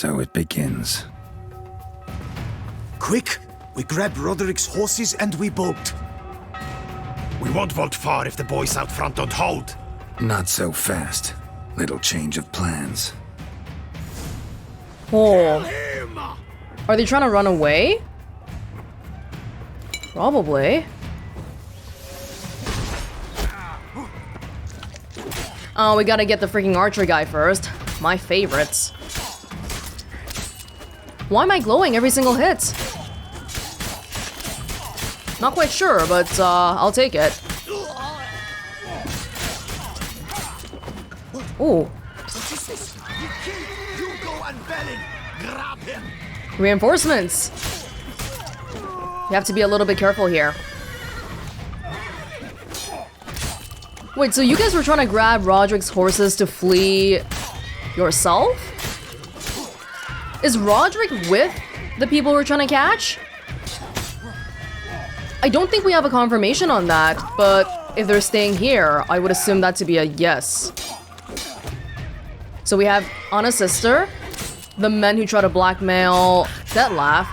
So it begins. Quick! We grab Roderick's horses and we bolt. We won't vault far if the boys out front don't hold. Not so fast. Little change of plans. Oh. Are they trying to run away? Probably. Oh, we gotta get the freaking archer guy first. My favorites. Why am I glowing every single hit? Not quite sure, but I'll take it. Ooh. Reinforcements! You have to be a little bit careful here. Wait, so you guys were trying to grab Roderick's horses to flee yourself? Is Roderick with the people we're trying to catch? I don't think we have a confirmation on that, but if they're staying here, I would assume that to be a yes. So we have Anna's sister, the men who try to blackmail Detlef,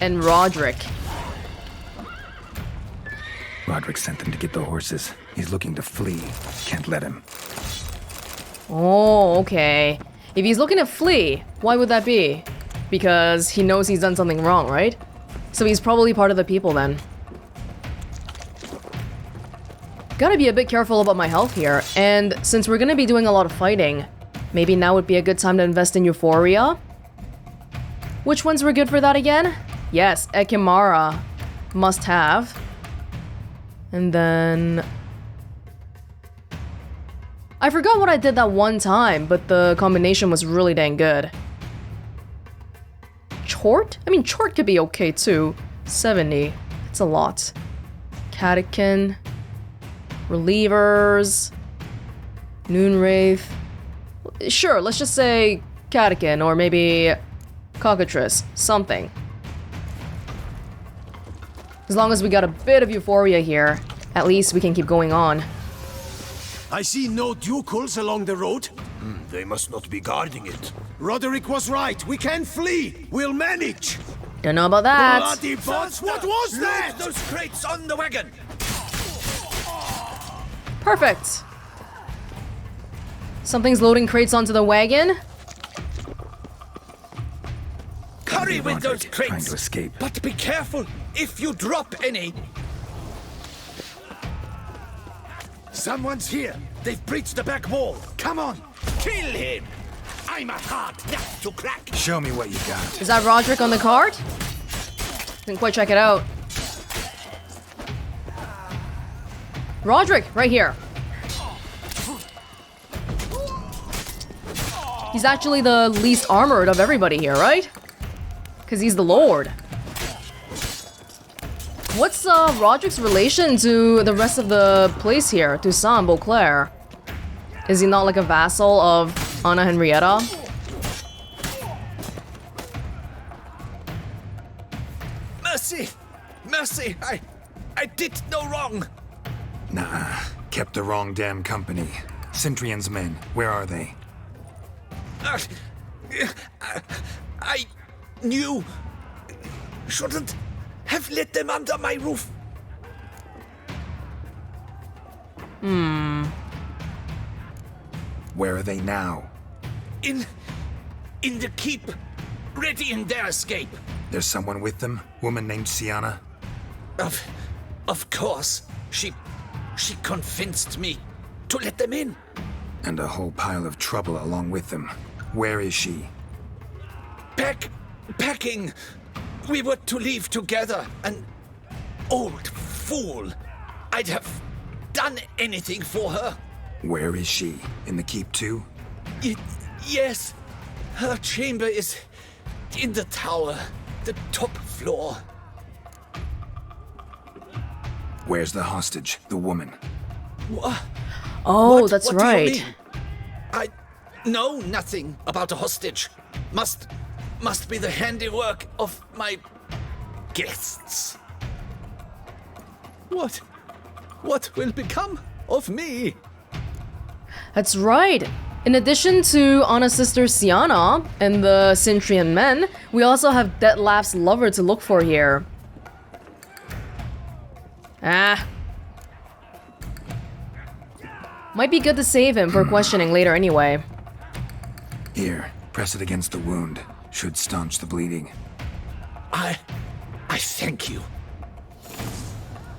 and Roderick. Roderick sent them to get the horses. He's looking to flee. Can't let him. Oh, okay. If he's looking to flee, why would that be? Because he knows he's done something wrong, right? So he's probably part of the people then. Gotta be a bit careful about my health here, and since we're gonna be doing a lot of fighting, maybe now would be a good time to invest in Euphoria? Which ones were good for that again? Yes, Ekimara. Must have. And then... I forgot what I did that one time, but the combination was really dang good. Chort? I mean, Chort could be okay too. 70. That's a lot. Catechin. Relievers. Noonwraith. Sure, let's just say Catechin or maybe Cockatrice. Something. As long as we got a bit of Euphoria here, at least we can keep going on. I see no ducals along the road. They must not be guarding it. Roderick was right. We can flee. We'll manage. Don't know about that. Bloody bots! What was that? Those crates on the wagon! Perfect. Something's loading crates onto the wagon. Hurry with those Roderick trying crates! to escape. But be careful if you drop any. Someone's here. They've breached the back wall. Come on. Kill him! I'm a hard nut to crack. Show me what you got. Is that Roderick on the card? Didn't quite check it out. Roderick, right here. He's actually the least armored of everybody here, right? Because he's the Lord. What's Roderick's relation to the rest of the place here? Toussaint, Beauclair? Is he not like a vassal of Anna Henrietta? Mercy! Mercy! I did no wrong! Nah, kept the wrong damn company. Centrion's men, where are they? I knew... Shouldn't have let them under my roof. Where are they now? In the keep, ready in their escape. There's someone with them? Woman named Sienna? Of course. She convinced me to let them in. And a whole pile of trouble along with them. Where is she? Packing. We were to leave together. An old fool. I'd have done anything for her. Where is she? In the keep too? Yes. Her chamber is in the tower. The top floor. Where's the hostage? The woman? Oh, that's What do you right. mean? I know nothing about a hostage. Must be the handiwork of my guests. What will become of me? That's right. In addition to Anna's sister Sienna and the Cintrian men, we also have Detlef's lover to look for here. Ah. Might be good to save him for questioning later anyway. Here, press it against the wound. Should staunch the bleeding. I thank you.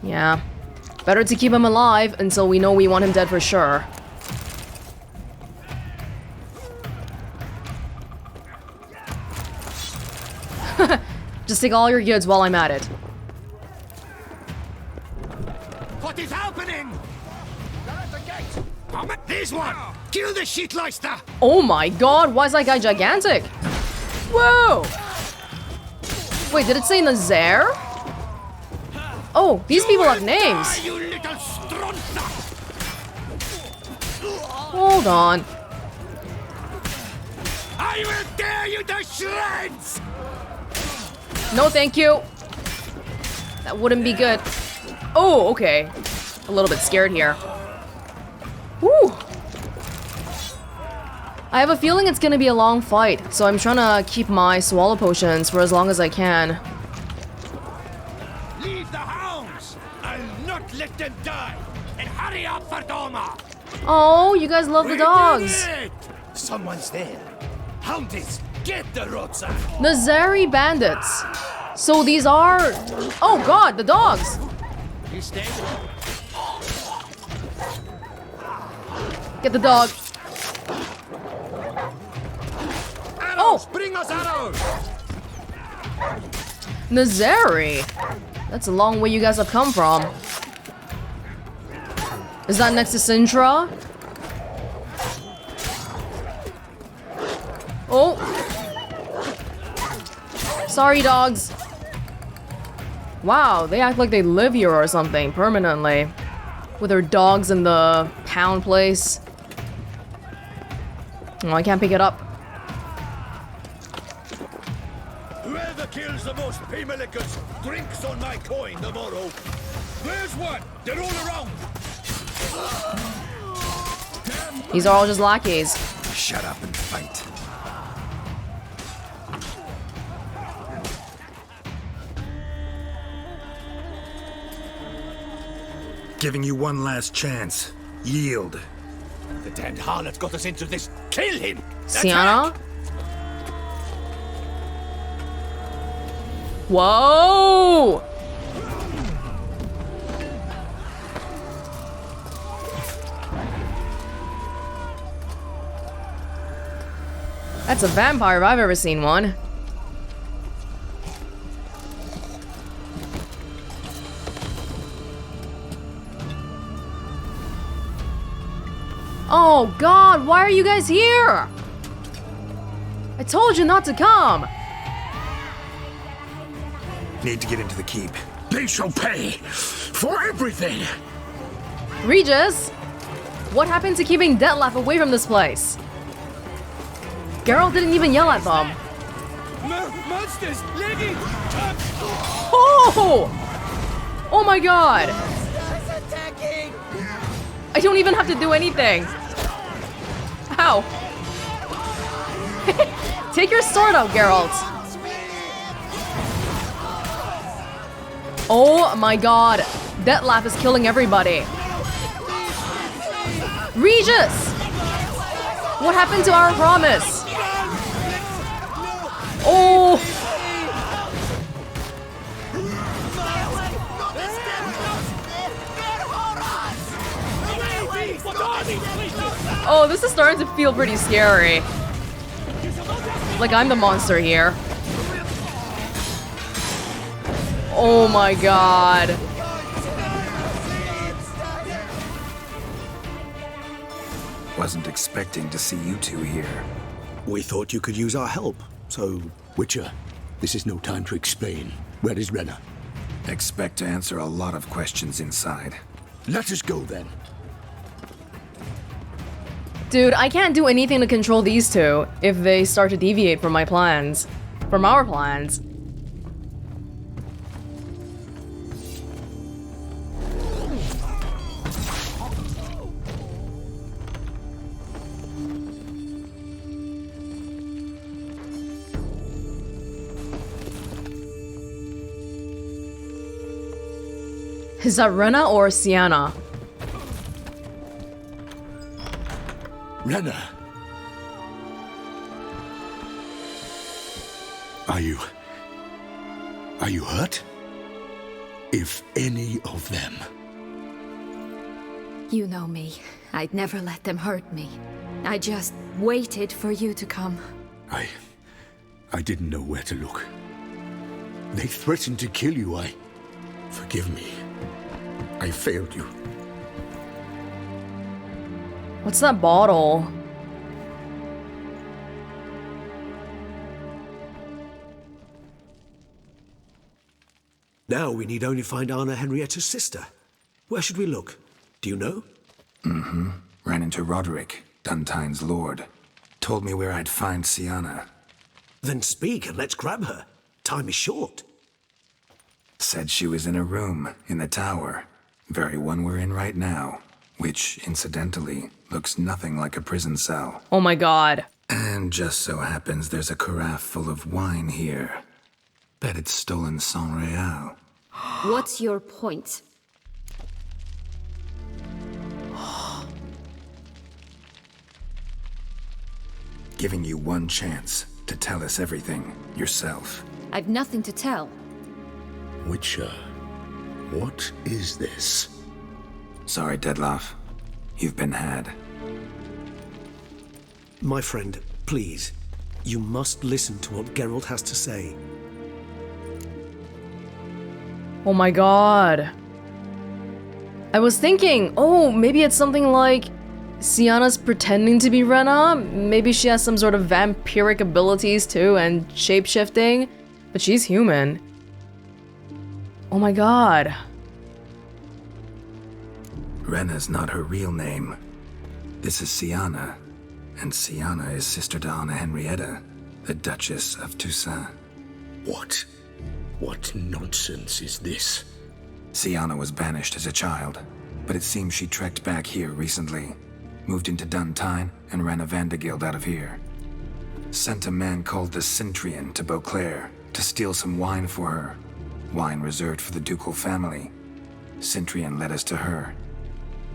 Yeah. Better to keep him alive until we know we want him dead for sure. Just take all your goods while I'm at it. What is happening? They're at the gate. This one! Kill the shitleister! Oh my god, why is that guy gigantic? Whoa! Wait, did it say Nazaire? Oh, these people have names. You little strunter! Hold on. I will tear you to shreds! No, thank you. That wouldn't be good. Oh, okay. A little bit scared here. Woo! I have a feeling it's gonna be a long fight, so I'm trying to keep my swallow potions for as long as I can. Leave the hounds! I'll not let them die! And hurry up for Doma! Oh, you guys love the dogs. Did it! Someone's there. Houndies, get the roadside! Nazari bandits. So these are... Oh god, the dogs. He's dead. Get the dog. Arrows! Bring us arrows! Nazari. That's a long way you guys have come from. Is that next to Sintra? Oh. Sorry, dogs. Wow, they act like they live here or something permanently. With their dogs in the pound place. Oh, I can't pick it up. Whoever kills the most paymalikers drinks on my coin tomorrow. There's one! They're all around! These are all just lackeys. Shut up and fight. Giving you one last chance. Yield. The damned harlot got us into this. Kill him! Sienna? Whoa! That's a vampire if I've ever seen one. Oh god, why are you guys here? I told you not to come. Need to get into the keep. They shall pay for everything! Regis, what happened to keeping Detlef away from this place? Geralt didn't even yell at them. Monsters! Lady! Oh! Oh my god! I don't even have to do anything. Ow. Take your sword out, Geralt. Oh my god. Detlef is killing everybody. Regis! What happened to our promise? Oh! Oh, this is starting to feel pretty scary. Like I'm the monster here. Oh my god. Wasn't expecting to see you two here. We thought you could use our help. So, Witcher, this is no time to explain. Where is Renna? Expect to answer a lot of questions inside. Let us go then. Dude, I can't do anything to control these two if they start to deviate from my plans. From our plans. Is that Rena or Sienna? Rena! Are you hurt? If any of them. You know me. I'd never let them hurt me. I just waited for you to come. I didn't know where to look. They threatened to kill you. Forgive me. I failed you. What's that bottle? Now we need only find Anna Henrietta's sister. Where should we look? Do you know? Ran into Roderick, Dun Tynne's lord. Told me where I'd find Sienna. Then speak and let's grab her. Time is short. Said she was in a room in the tower. Very one we're in right now. Which, incidentally, looks nothing like a prison cell. Oh my god. And just so happens there's a carafe full of wine here. Bet it's stolen Sans Real. What's your point? Giving you one chance to tell us everything yourself. I've nothing to tell. Witcher, what is this? Sorry, Dettlaff. You've been had. My friend, please. You must listen to what Geralt has to say. Oh my god. I was thinking, oh, maybe it's something like Sienna's pretending to be Rena. Maybe she has some sort of vampiric abilities too and shape-shifting, but she's human. Oh my god. Rena's not her real name. This is Sienna, and Sienna is sister to Anna Henrietta, the Duchess of Toussaint. What nonsense is this? Sienna was banished as a child, but it seems she trekked back here recently. Moved into Dun Tynne and ran a Vandergild out of here. Sent a man called the Centurion to Beauclair to steal some wine for her. Wine reserved for the ducal family. Centurion led us to her.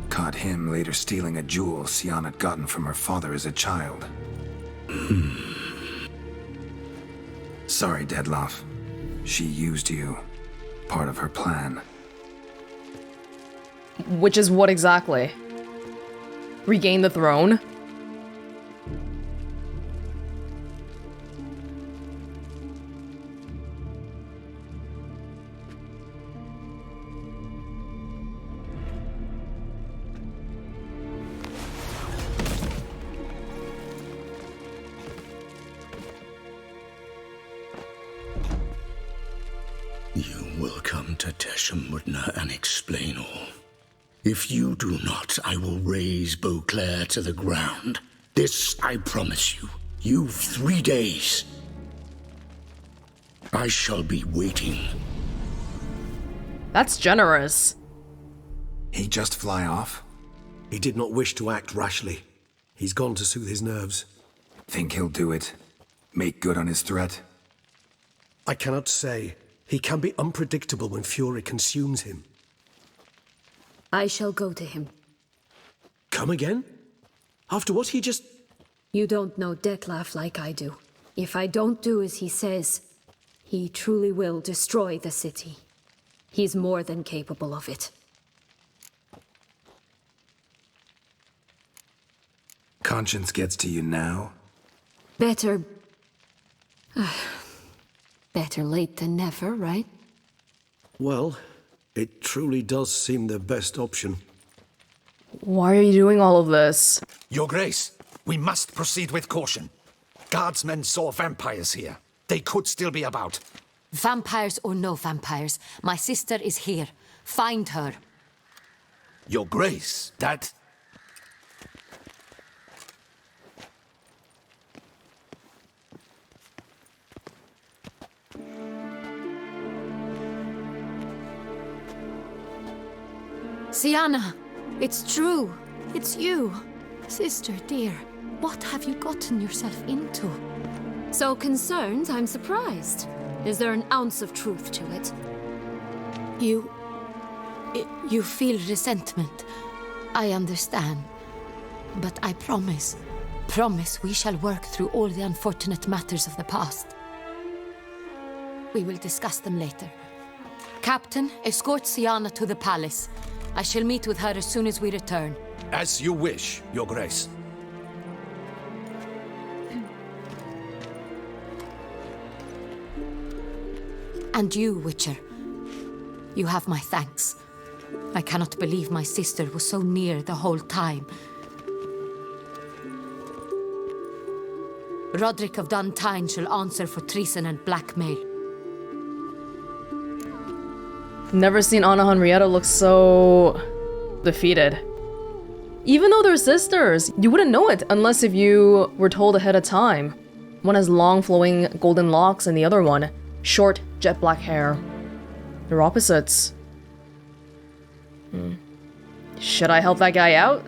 Caught him later stealing a jewel Sienna had gotten from her father as a child. Sorry, Dettlaff. She used you. Part of her plan. Which is what exactly? Regain the throne? You will come to Teshumudna and explain all. If you do not, I will raze Beauclair to the ground. This I promise you. You've 3 days. I shall be waiting. That's generous. He just fly off? He did not wish to act rashly. He's gone to soothe his nerves. Think he'll do it? Make good on his threat? I cannot say. He can be unpredictable when fury consumes him. I shall go to him. Come again? After what he just... You don't know Dettlaff like I do. If I don't do as he says, he truly will destroy the city. He's more than capable of it. Conscience gets to you now? Better... better late than never, right? Well, it truly does seem the best option. Why are you doing all of this? Your Grace, we must proceed with caution. Guardsmen saw vampires here. They could still be about. Vampires or no vampires, my sister is here. Find her. Your Grace, that... Sienna, it's true. It's you. Sister, dear, what have you gotten yourself into? So concerned, I'm surprised. Is there an ounce of truth to it? You feel resentment. I understand. But I promise we shall work through all the unfortunate matters of the past. We will discuss them later. Captain, escort Siana to the palace. I shall meet with her as soon as we return. As you wish, Your Grace. And you, Witcher. You have my thanks. I cannot believe my sister was so near the whole time. Roderick of Dun Tynne shall answer for treason and blackmail. Never seen Anna Henrietta look so defeated. Even though they're sisters, you wouldn't know it unless if you were told ahead of time. One has long flowing golden locks and the other one, short jet black hair. They're opposites. Should I help that guy out?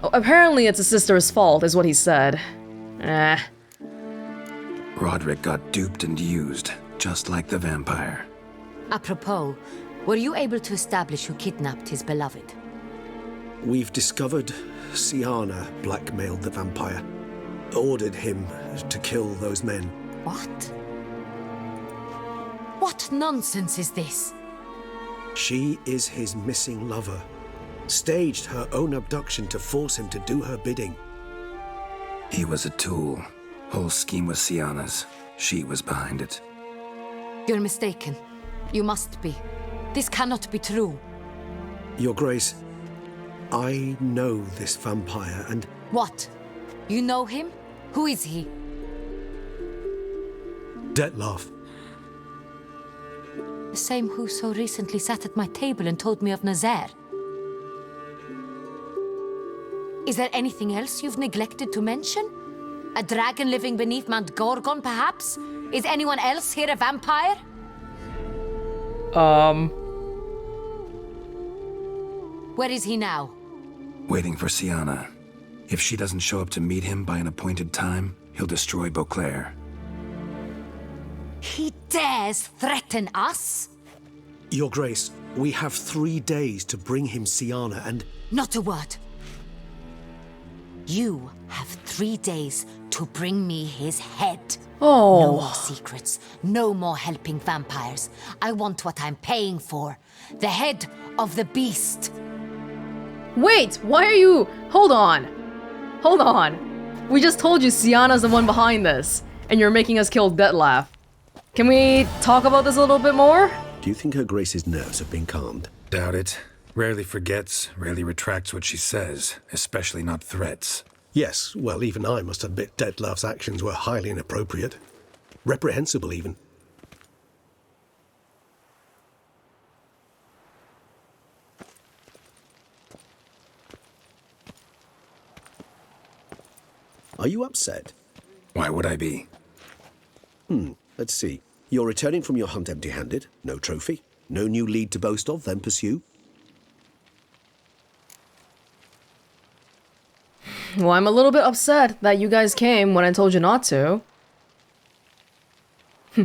Apparently it's a sister's fault, is what he said. Roderick got duped and used, just like the vampire. Apropos, were you able to establish who kidnapped his beloved? We've discovered Siana blackmailed the vampire. Ordered him to kill those men. What? What nonsense is this? She is his missing lover. Staged her own abduction to force him to do her bidding. He was a tool. Whole scheme was Siana's. She was behind it. You're mistaken. You must be. This cannot be true. Your Grace, I know this vampire and... What? You know him? Who is he? Dettlaff. The same who so recently sat at my table and told me of Nazaire. Is there anything else you've neglected to mention? A dragon living beneath Mount Gorgon, perhaps? Is anyone else here a vampire? Where is he now? Waiting for Siana. If she doesn't show up to meet him by an appointed time, he'll destroy Beauclair. He dares threaten us? Your Grace, we have 3 days to bring him Siana and... Not a word. You have 3 days to bring me his head. Oh. No more secrets. No more helping vampires. I want what I'm paying for. The head of the beast. Wait, why are you... Hold on. Hold on. We just told you Siana's the one behind this, and you're making us kill Dettlaff. Can we talk about this a little bit more? Do you think Her Grace's nerves have been calmed? Doubt it. Rarely forgets, rarely retracts what she says, especially not threats. Yes, well, even I must admit Dettlaff's actions were highly inappropriate. Reprehensible, even. Are you upset? Why would I be? Let's see. You're returning from your hunt empty-handed. No trophy. No new lead to boast of, then pursue. Well, I'm a little bit upset that you guys came when I told you not to.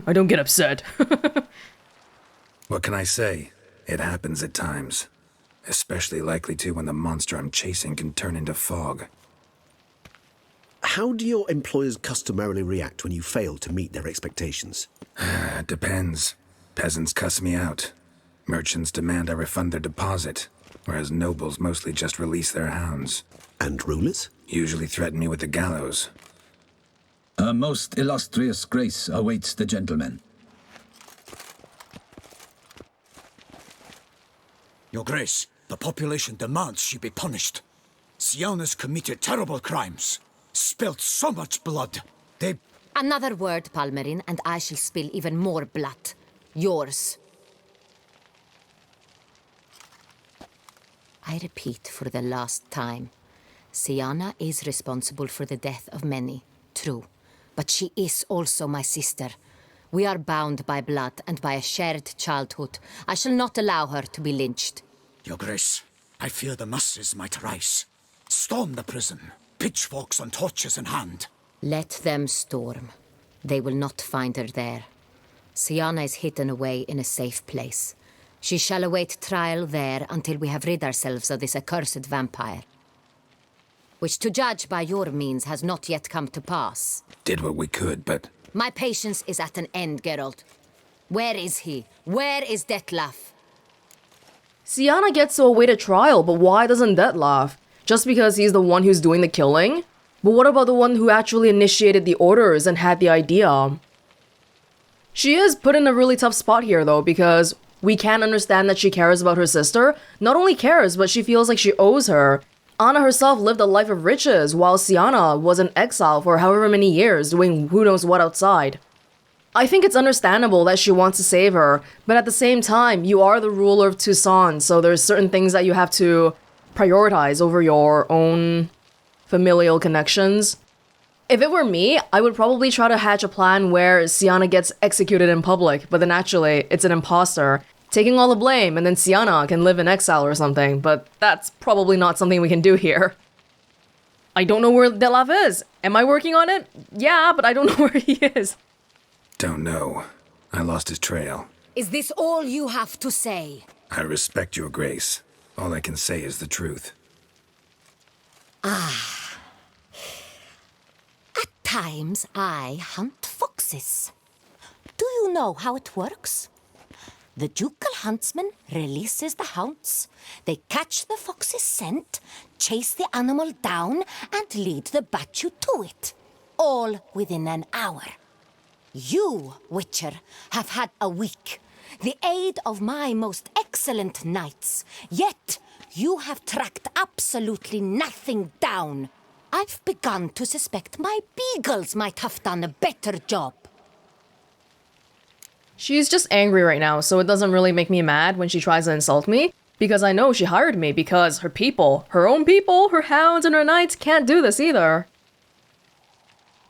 I don't get upset. What can I say? It happens at times. Especially likely to when the monster I'm chasing can turn into fog. How do your employers customarily react when you fail to meet their expectations? It depends. Peasants cuss me out. Merchants demand I refund their deposit, whereas nobles mostly just release their hounds. And rulers? Usually threaten me with the gallows. A most illustrious grace awaits the gentleman. Your Grace, the population demands she be punished. Siana's committed terrible crimes. Spilt so much blood. They... Another word, Palmerin, and I shall spill even more blood. Yours. I repeat for the last time. Siana is responsible for the death of many, true. But she is also my sister. We are bound by blood and by a shared childhood. I shall not allow her to be lynched. Your Grace, I fear the masses might rise. Storm the prison, pitchforks and torches in hand. Let them storm. They will not find her there. Siana is hidden away in a safe place. She shall await trial there until we have rid ourselves of this accursed vampire. Which, to judge by your means, has not yet come to pass. Did what we could, but My patience is at an end, Geralt. Where is he? Where is Detlef? Siana gets to await a trial, but why doesn't Detlef? Just because he's the one who's doing the killing? But what about the one who actually initiated the orders and had the idea? She is put in a really tough spot here though, because we can understand that she cares about her sister. Not only cares, but she feels like she owes her. Anna herself lived a life of riches, while Siana was in exile for however many years, doing who knows what outside. I think it's understandable that she wants to save her, but at the same time, you are the ruler of Toussaint, so there's certain things that you have to prioritize over your own familial connections. If it were me, I would probably try to hatch a plan where Siana gets executed in public, but then actually, it's an imposter, taking all the blame, and then Siana can live in exile or something, but that's probably not something we can do here. I don't know where Detlef is. Am I working on it? Yeah, but I don't know where he is. don't know. I lost his trail. Is this all you have to say? I respect your grace. All I can say is the truth. At times, I hunt foxes. Do you know how it works? The ducal huntsman releases the hounds. They catch the fox's scent, chase the animal down, and lead the battue to it. All within an hour. You, Witcher, have had a week. The aid of my most excellent knights. Yet, you have tracked absolutely nothing down. I've begun to suspect my beagles might have done a better job. She's just angry right now, so it doesn't really make me mad when she tries to insult me, because I know she hired me because her people, her own people, her hounds and her knights can't do this either.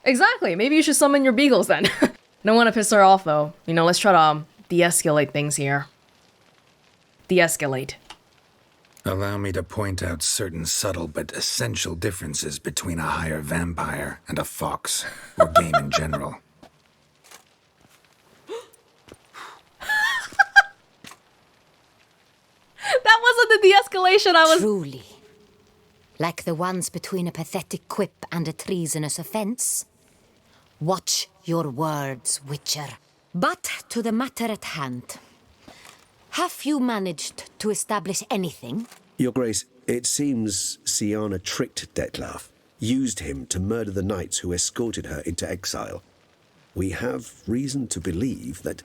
Exactly, maybe you should summon your beagles then. Don't want to piss her off though. You know, let's try to de-escalate things here. De-escalate. Allow me to point out certain subtle but essential differences between a higher vampire and a fox, or game in general. That wasn't the de-escalation I was— Truly. Like the ones between a pathetic quip and a treasonous offense. Watch your words, Witcher. But to the matter at hand. Have you managed to establish anything? Your Grace, it seems Siana tricked Detlef, used him to murder the knights who escorted her into exile. We have reason to believe that...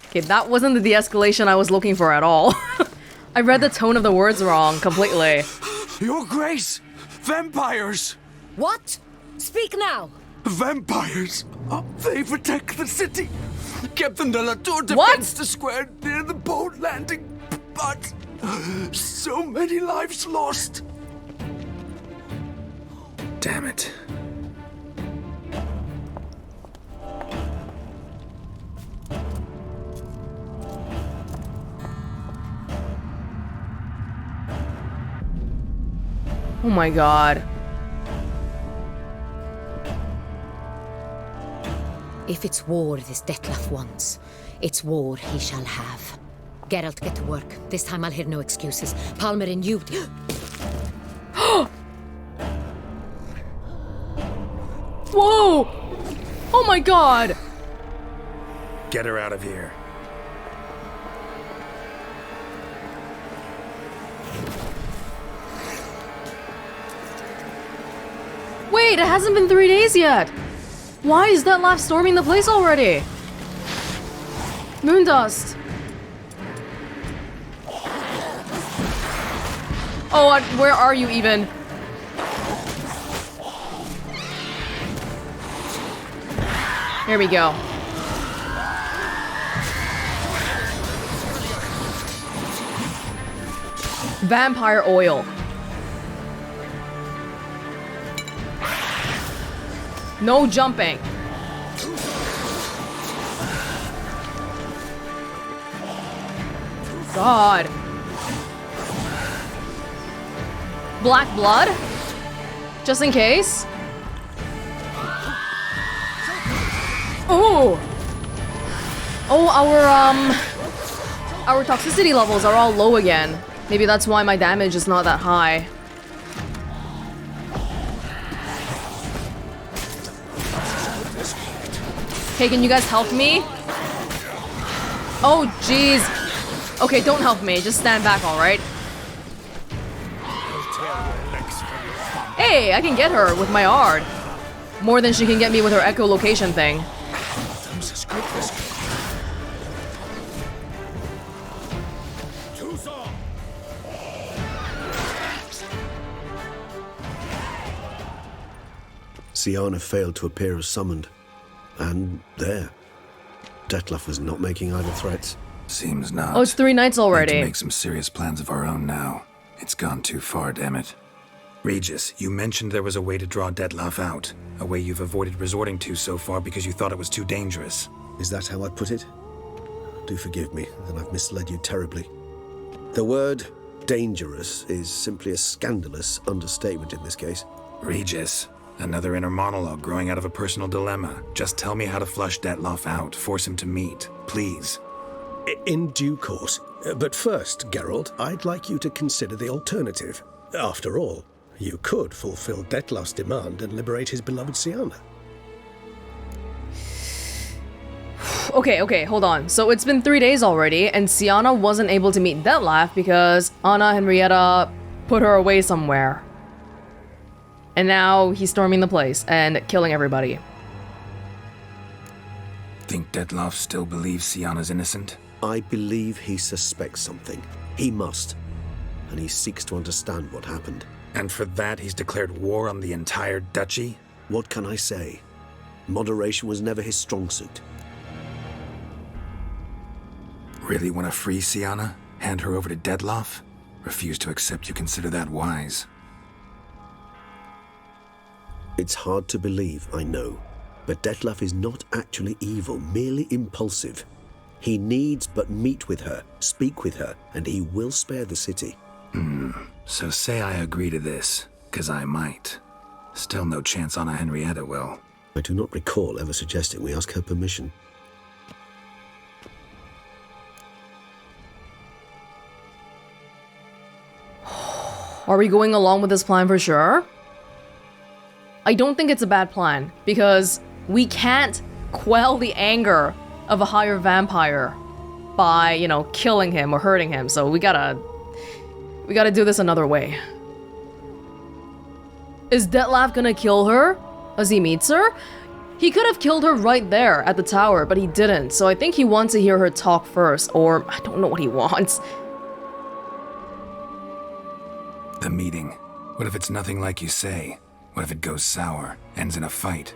Okay, that wasn't the de-escalation I was looking for at all. I read the tone of the words wrong completely. Your Grace! Vampires! What? Speak now! Vampires! They protect the city! Captain de la Tour What? defends the square near the boat landing, but so many lives lost. Damn it. Oh my god. If it's war this Detlef wants, it's war he shall have. Geralt, get to work. This time I'll hear no excuses. Palmer and you... Whoa! Oh my god! Get her out of here. Wait, it hasn't been 3 days yet! Why is Detlef storming the place already? Moondust! Oh, where are you even? Here we go. Vampire oil. No jumping. God. Black blood? Just in case? Ooh! Oh, our toxicity levels are all low again. Maybe that's why my damage is not that high. Okay, can you guys help me? Oh, jeez. Okay, don't help me. Just stand back, alright? Hey, I can get her with my Ard. More than she can get me with her echolocation thing. Syanna failed to appear as summoned. And there. Detlef was not making idle threats. Seems not. Oh, it's 3 nights already. Need to make some serious plans of our own now. It's gone too far, damn it. Regis, you mentioned there was a way to draw Detlef out. A way you've avoided resorting to so far because you thought it was too dangerous. Is that how I put it? Do forgive me, and I've misled you terribly. The word dangerous is simply a scandalous understatement in this case. Regis, another inner monologue growing out of a personal dilemma. Just tell me how to flush Detlef out, force him to meet, please. In due course. But first, Geralt, I'd like you to consider the alternative. After all, you could fulfill Detlef's demand and liberate his beloved Syanna. Okay, hold on. So it's been 3 days already, and Syanna wasn't able to meet Detlef because Anna Henrietta put her away somewhere. And now he's storming the place and killing everybody. Think Detlef still believes Syanna's innocent? I believe he suspects something. He must. And he seeks to understand what happened. And for that, he's declared war on the entire duchy? What can I say? Moderation was never his strong suit. Really want to free Syanna? Hand her over to Detlef? Refuse to accept you consider that wise. It's hard to believe, I know. But Detlef is not actually evil, merely impulsive. He needs but meet with her, speak with her, and he will spare the city. So say I agree to this, 'cause I might. Still no chance Anna Henrietta will. I do not recall ever suggesting we ask her permission. Are we going along with this plan for sure? I don't think it's a bad plan, because we can't quell the anger of a higher vampire by, you know, killing him or hurting him, so we gotta do this another way. Is Detlef gonna kill her as he meets her? He could have killed her right there at the tower, but he didn't, so I think he wants to hear her talk first, or I don't know what he wants. The meeting. What if it's nothing like you say? What if it goes sour, ends in a fight?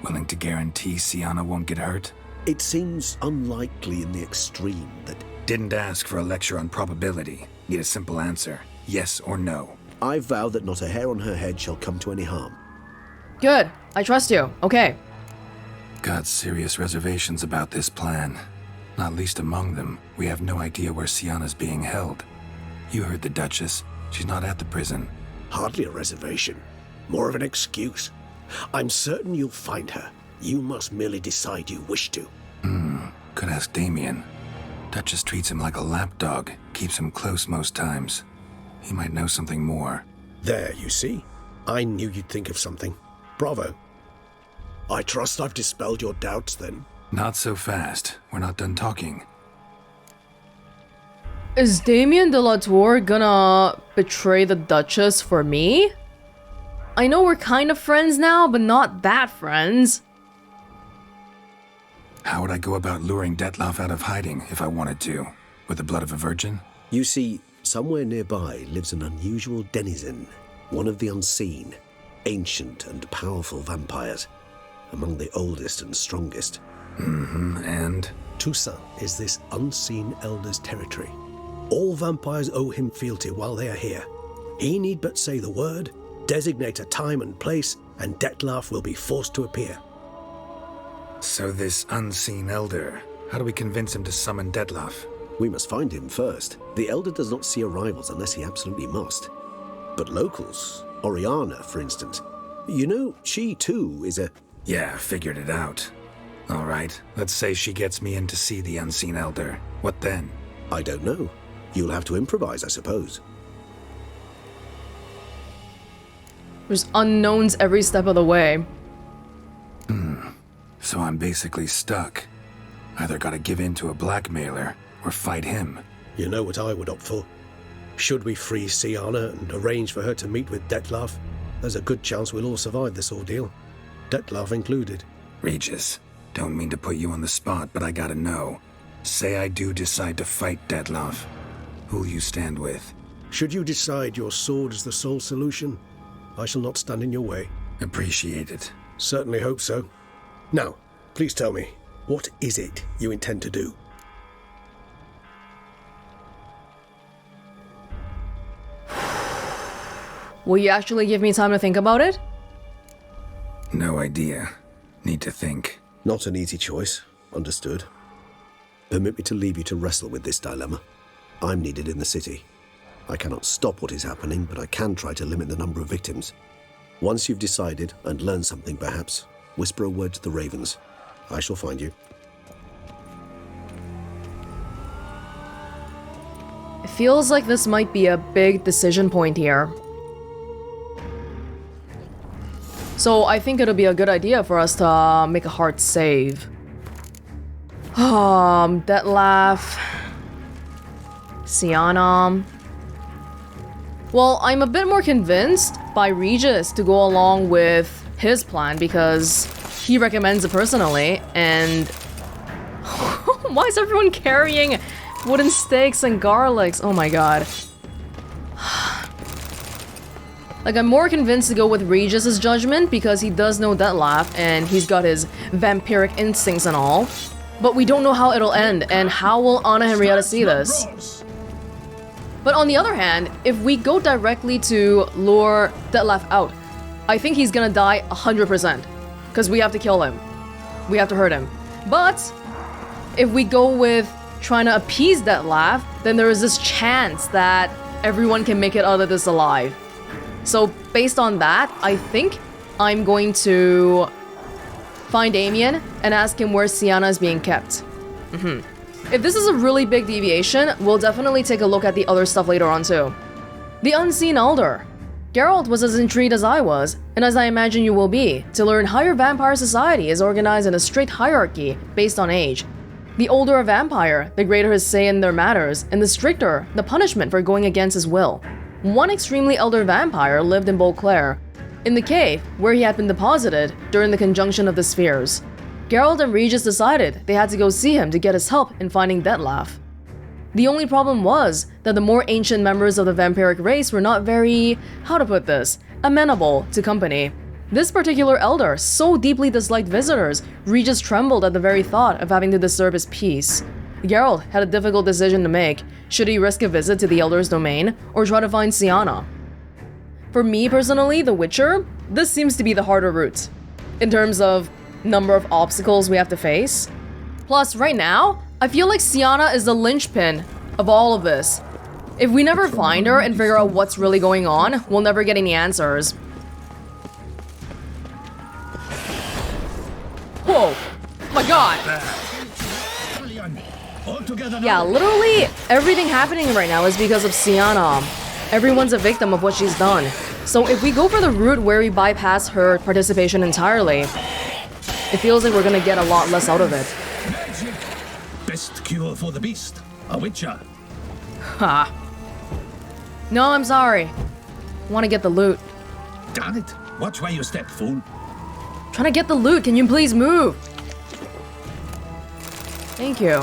Willing to guarantee Syanna won't get hurt? It seems unlikely in the extreme that... Didn't ask for a lecture on probability. Need a simple answer. Yes or no. I vow that not a hair on her head shall come to any harm. Good. I trust you. Okay. Got serious reservations about this plan. Not least among them, we have no idea where Syanna's being held. You heard the Duchess. She's not at the prison. Hardly a reservation. More of an excuse. I'm certain you'll find her. You must merely decide you wish to. Could ask Damien. Duchess treats him like a lapdog, keeps him close most times. He might know something more. There, you see? I knew you'd think of something. Bravo. I trust I've dispelled your doubts, then. Not so fast. We're not done talking. Is Damien de la Tour gonna betray the Duchess for me? I know we're kind of friends now, but not that friends. How would I go about luring Detlef out of hiding if I wanted to? With the blood of a virgin? You see, somewhere nearby lives an unusual denizen, one of the unseen, ancient and powerful vampires, among the oldest and strongest. And? Toussaint is this unseen elder's territory. All vampires owe him fealty while they are here. He need but say the word, designate a time and place, and Detlef will be forced to appear. So this unseen elder, how do we convince him to summon Detlef? We must find him first. The elder does not see arrivals unless he absolutely must. But locals, Oriana, for instance, you know, she too is a... Yeah, figured it out. All right, let's say she gets me in to see the unseen elder. What then? I don't know. You'll have to improvise, I suppose. There's unknowns every step of the way. So I'm basically stuck. Either gotta give in to a blackmailer or fight him. You know what I would opt for. Should we free Siana and arrange for her to meet with Dettlaff, there's a good chance we'll all survive this ordeal. Dettlaff included. Regis, don't mean to put you on the spot, but I gotta know. Say I do decide to fight Dettlaff. Who'll you stand with? Should you decide your sword is the sole solution, I shall not stand in your way. Appreciate it. Certainly hope so. Now, please tell me, what is it you intend to do? Will you actually give me time to think about it? No idea. Need to think. Not an easy choice. Understood. Permit me to leave you to wrestle with this dilemma. I'm needed in the city. I cannot stop what is happening, but I can try to limit the number of victims. Once you've decided and learned something, perhaps, whisper a word to the ravens. I shall find you. It feels like this might be a big decision point here. So I think it'll be a good idea for us to make a hard save. Dettlaff. Siana. Well, I'm a bit more convinced by Regis to go along with his plan because he recommends it personally, and why is everyone carrying wooden stakes and garlics? Oh my god. Like, I'm more convinced to go with Regis's judgment because he does know Dettlaff and he's got his vampiric instincts and all. But we don't know how it'll end, and how will Anna Henrietta see this? But on the other hand, if we go directly to lure Dettlaff out, I think he's gonna die 100%. Because we have to kill him. We have to hurt him. But if we go with trying to appease Dettlaff, then there is this chance that everyone can make it out of this alive. So based on that, I think I'm going to find Damien and ask him where Siana is being kept. If this is a really big deviation, we'll definitely take a look at the other stuff later on too. The Unseen Elder. Geralt was as intrigued as I was, and as I imagine you will be, to learn how your vampire society is organized in a strict hierarchy based on age. The older a vampire, the greater his say in their matters, and the stricter the punishment for going against his will. One extremely elder vampire lived in Beauclair, in the cave where he had been deposited during the conjunction of the spheres. Geralt and Regis decided they had to go see him to get his help in finding Dettlaff. The only problem was that the more ancient members of the vampiric race were not very, how to put this, amenable to company. This particular elder so deeply disliked visitors, Regis trembled at the very thought of having to disturb his peace. Geralt had a difficult decision to make. Should he risk a visit to the Elder's domain, or try to find Siana? For me personally, the Witcher, this seems to be the harder route, in terms of number of obstacles we have to face. Plus, right now, I feel like Siana is the linchpin of all of this. If we never find her and figure out what's really going on, we'll never get any answers. Whoa! My god! Yeah, literally everything happening right now is because of Siana. Everyone's a victim of what she's done. So if we go for the route where we bypass her participation entirely, it feels like we're gonna get a lot less out of it. Magic. Best cure for the beast. A witcher. Ha. No, I'm sorry. Want to get the loot. Damn it. Watch where you step, fool. Trying to get the loot. Can you please move? Thank you.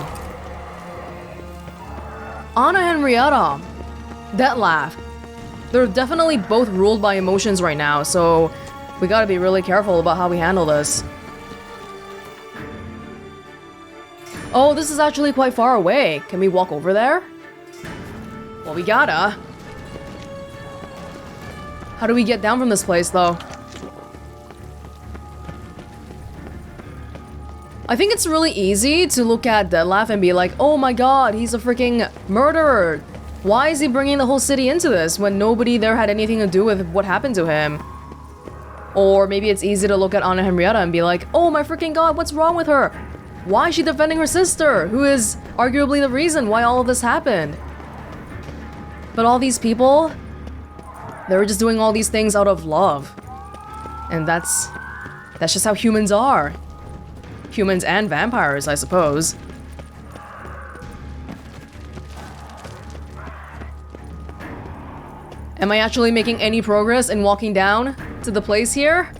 Anna Henrietta. Dettlaff. They're definitely both ruled by emotions right now, so we gotta be really careful about how we handle this. Oh, this is actually quite far away. Can we walk over there? Well, we gotta. How do we get down from this place, though? I think it's really easy to look at Dettlaff and be like, oh my god, he's a freaking murderer. Why is he bringing the whole city into this when nobody there had anything to do with what happened to him? Or maybe it's easy to look at Anna Henrietta and be like, oh my freaking god, what's wrong with her? Why is she defending her sister, who is arguably the reason why all of this happened? But all these people, they were just doing all these things out of love. And that's just how humans are. Humans and vampires, I suppose. Am I actually making any progress in walking down to the place here?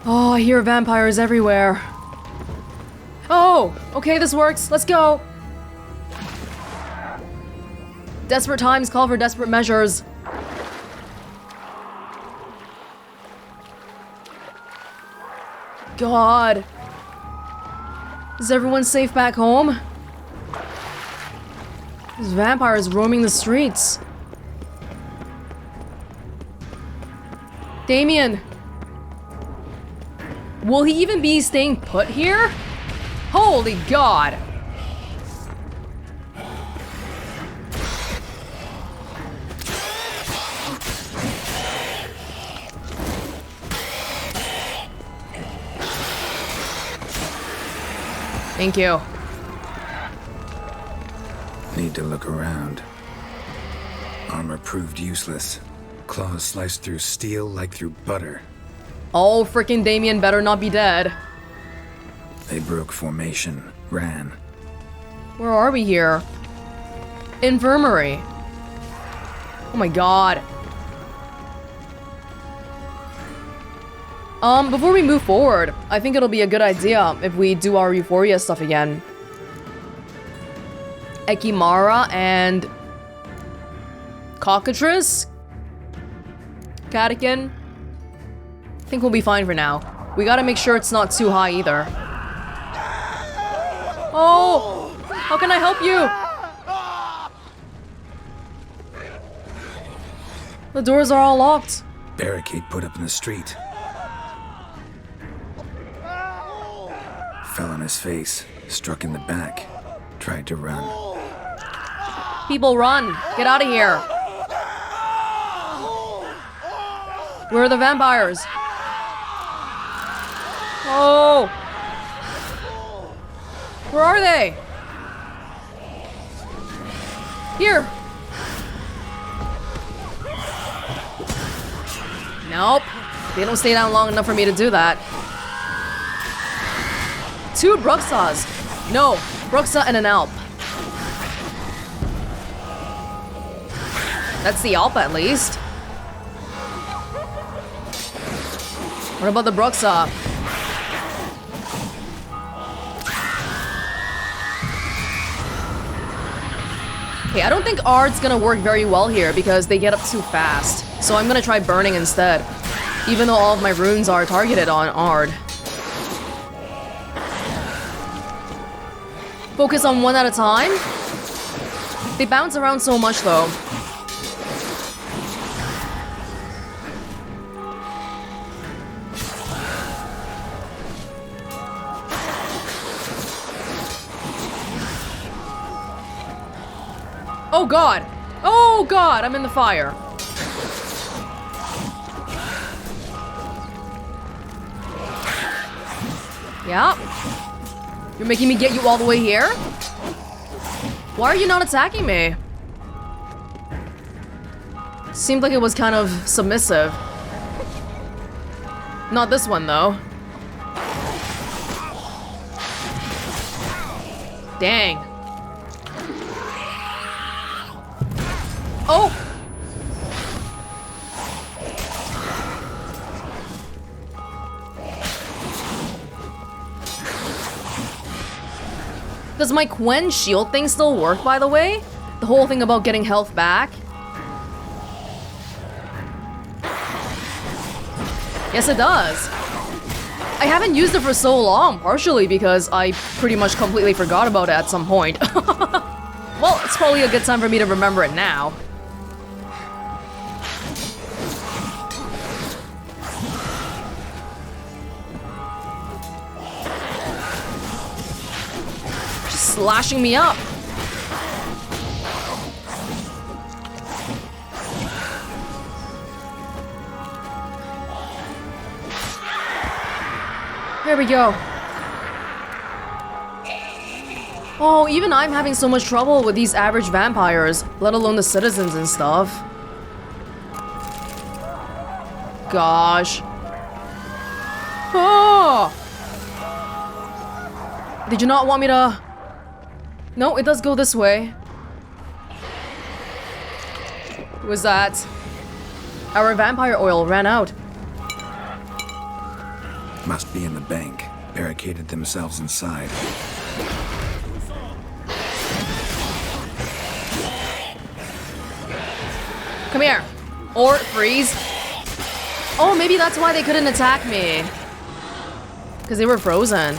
Oh, I hear vampires everywhere. Oh, okay, this works. Let's go. Desperate times call for desperate measures. God. Is everyone safe back home? There's vampires roaming the streets. Damien. Will he even be staying put here? Holy God. Thank you. Need to look around. Armor proved useless. Claws sliced through steel like through butter. Oh, freaking Damien better not be dead. They broke formation, ran. Where are we here? Infirmary. Oh my god. Before we move forward, I think it'll be a good idea if we do our Euphoria stuff again. Ekimara and Cockatrice? Catechin? I think we'll be fine for now. We gotta make sure it's not too high either. Oh! How can I help you? The doors are all locked. Barricade put up in the street. Fell on his face, struck in the back, tried to run. People run! Get out of here! Where are the vampires? Oh! Where are they? Here! Nope. They don't stay down long enough for me to do that. 2 Bruxas. No, Bruxa and an Alp. That's the Alp at least. What about the Bruxa? Okay, I don't think Ard's gonna work very well here because they get up too fast. So I'm gonna try burning instead. Even though all of my runes are targeted on Ard. Focus on one at a time? They bounce around so much though. Oh god! Oh god, I'm in the fire. Yeah. You're making me get you all the way here? Why are you not attacking me? Seemed like it was kind of submissive. Not this one, though. Dang. Oh! Does my Quen shield thing still work, by the way? The whole thing about getting health back? Yes, it does. I haven't used it for so long, partially because I pretty much completely forgot about it at some point. Well, it's probably a good time for me to remember it now. Slashing me up. There we go. Oh, even I'm having so much trouble with these average vampires, let alone the citizens and stuff. Gosh. Oh! Did you not want me to... No, it does go this way. What was that? Our vampire oil ran out. Must be in the bank. Barricaded themselves inside. Come here. Or freeze. Oh, maybe that's why they couldn't attack me. Because they were frozen.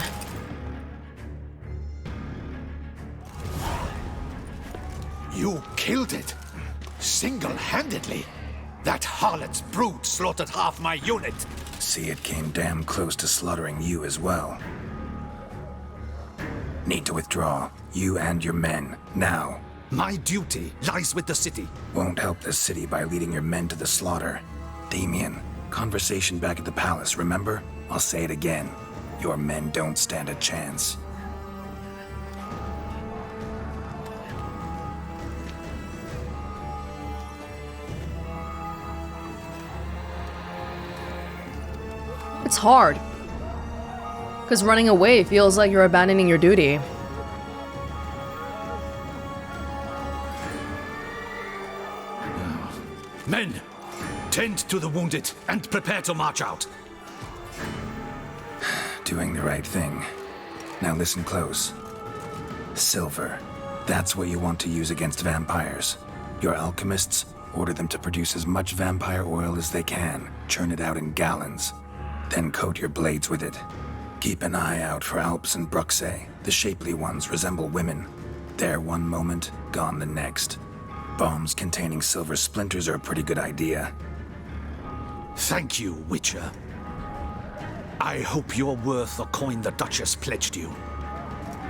You killed it. Single-handedly. That harlot's brood slaughtered half my unit. See, it came damn close to slaughtering you as well. Need to withdraw. You and your men. Now. My duty lies with the city. Won't help the city by leading your men to the slaughter. Damien, conversation back at the palace, remember? I'll say it again. Your men don't stand a chance. It's hard. Because running away feels like you're abandoning your duty. Men, tend to the wounded and prepare to march out. Doing the right thing. Now listen close. Silver. That's what you want to use against vampires. Your alchemists, order them to produce as much vampire oil as they can. Churn it out in gallons. Then coat your blades with it. Keep an eye out for Alps and Bruxae. The shapely ones resemble women. There one moment, gone the next. Bombs containing silver splinters are a pretty good idea. Thank you, Witcher. I hope you're worth the coin the Duchess pledged you.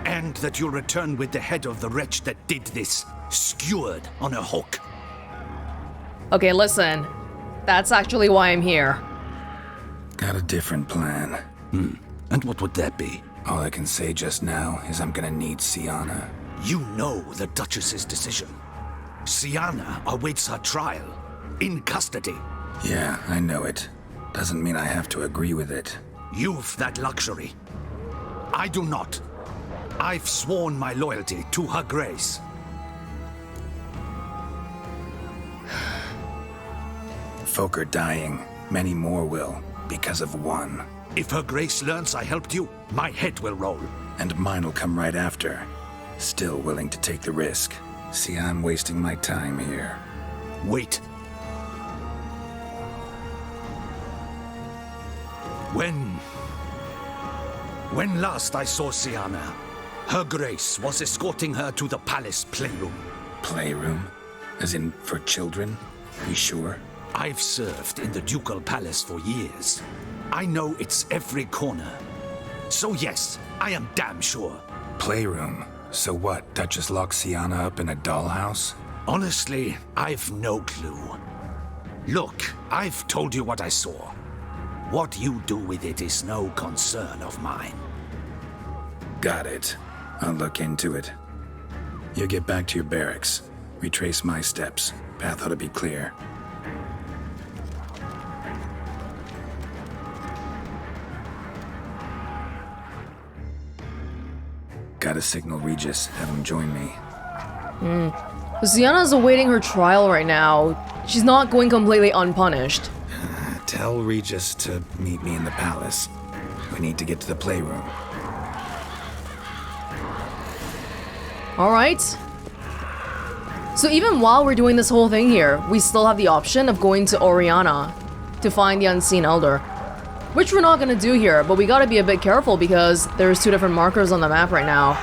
And that you'll return with the head of the wretch that did this, skewered on a hook. Okay, listen. That's actually why I'm here. Got a different plan. And what would that be? All I can say just now is I'm gonna need Sienna. You know the Duchess's decision. Sienna awaits her trial, in custody. Yeah, I know it. Doesn't mean I have to agree with it. You've that luxury. I do not. I've sworn my loyalty to Her Grace. Folk are dying. Many more will, because of one. If Her Grace learns I helped you, my head will roll. And mine'll come right after. Still willing to take the risk. See, I'm wasting my time here. Wait. When last I saw Sienna, Her Grace was escorting her to the palace playroom. Playroom? As in, for children? You sure? I've served in the ducal palace for years. I know its every corner. So yes, I am damn sure. Playroom? So what, Duchess locked Sienna up in a dollhouse? Honestly, I've no clue. Look, I've told you what I saw. What you do with it is no concern of mine. Got it. I'll look into it. You get back to your barracks. Retrace my steps. Path ought to be clear. Gotta signal Regis, have him join me. Sienna's awaiting her trial right now. She's not going completely unpunished. Tell Regis to meet me in the palace. We need to get to the playroom. Alright. So even while we're doing this whole thing here, we still have the option of going to Oriana to find the Unseen Elder. Which we're not gonna do here, but we gotta be a bit careful because there's two different markers on the map right now.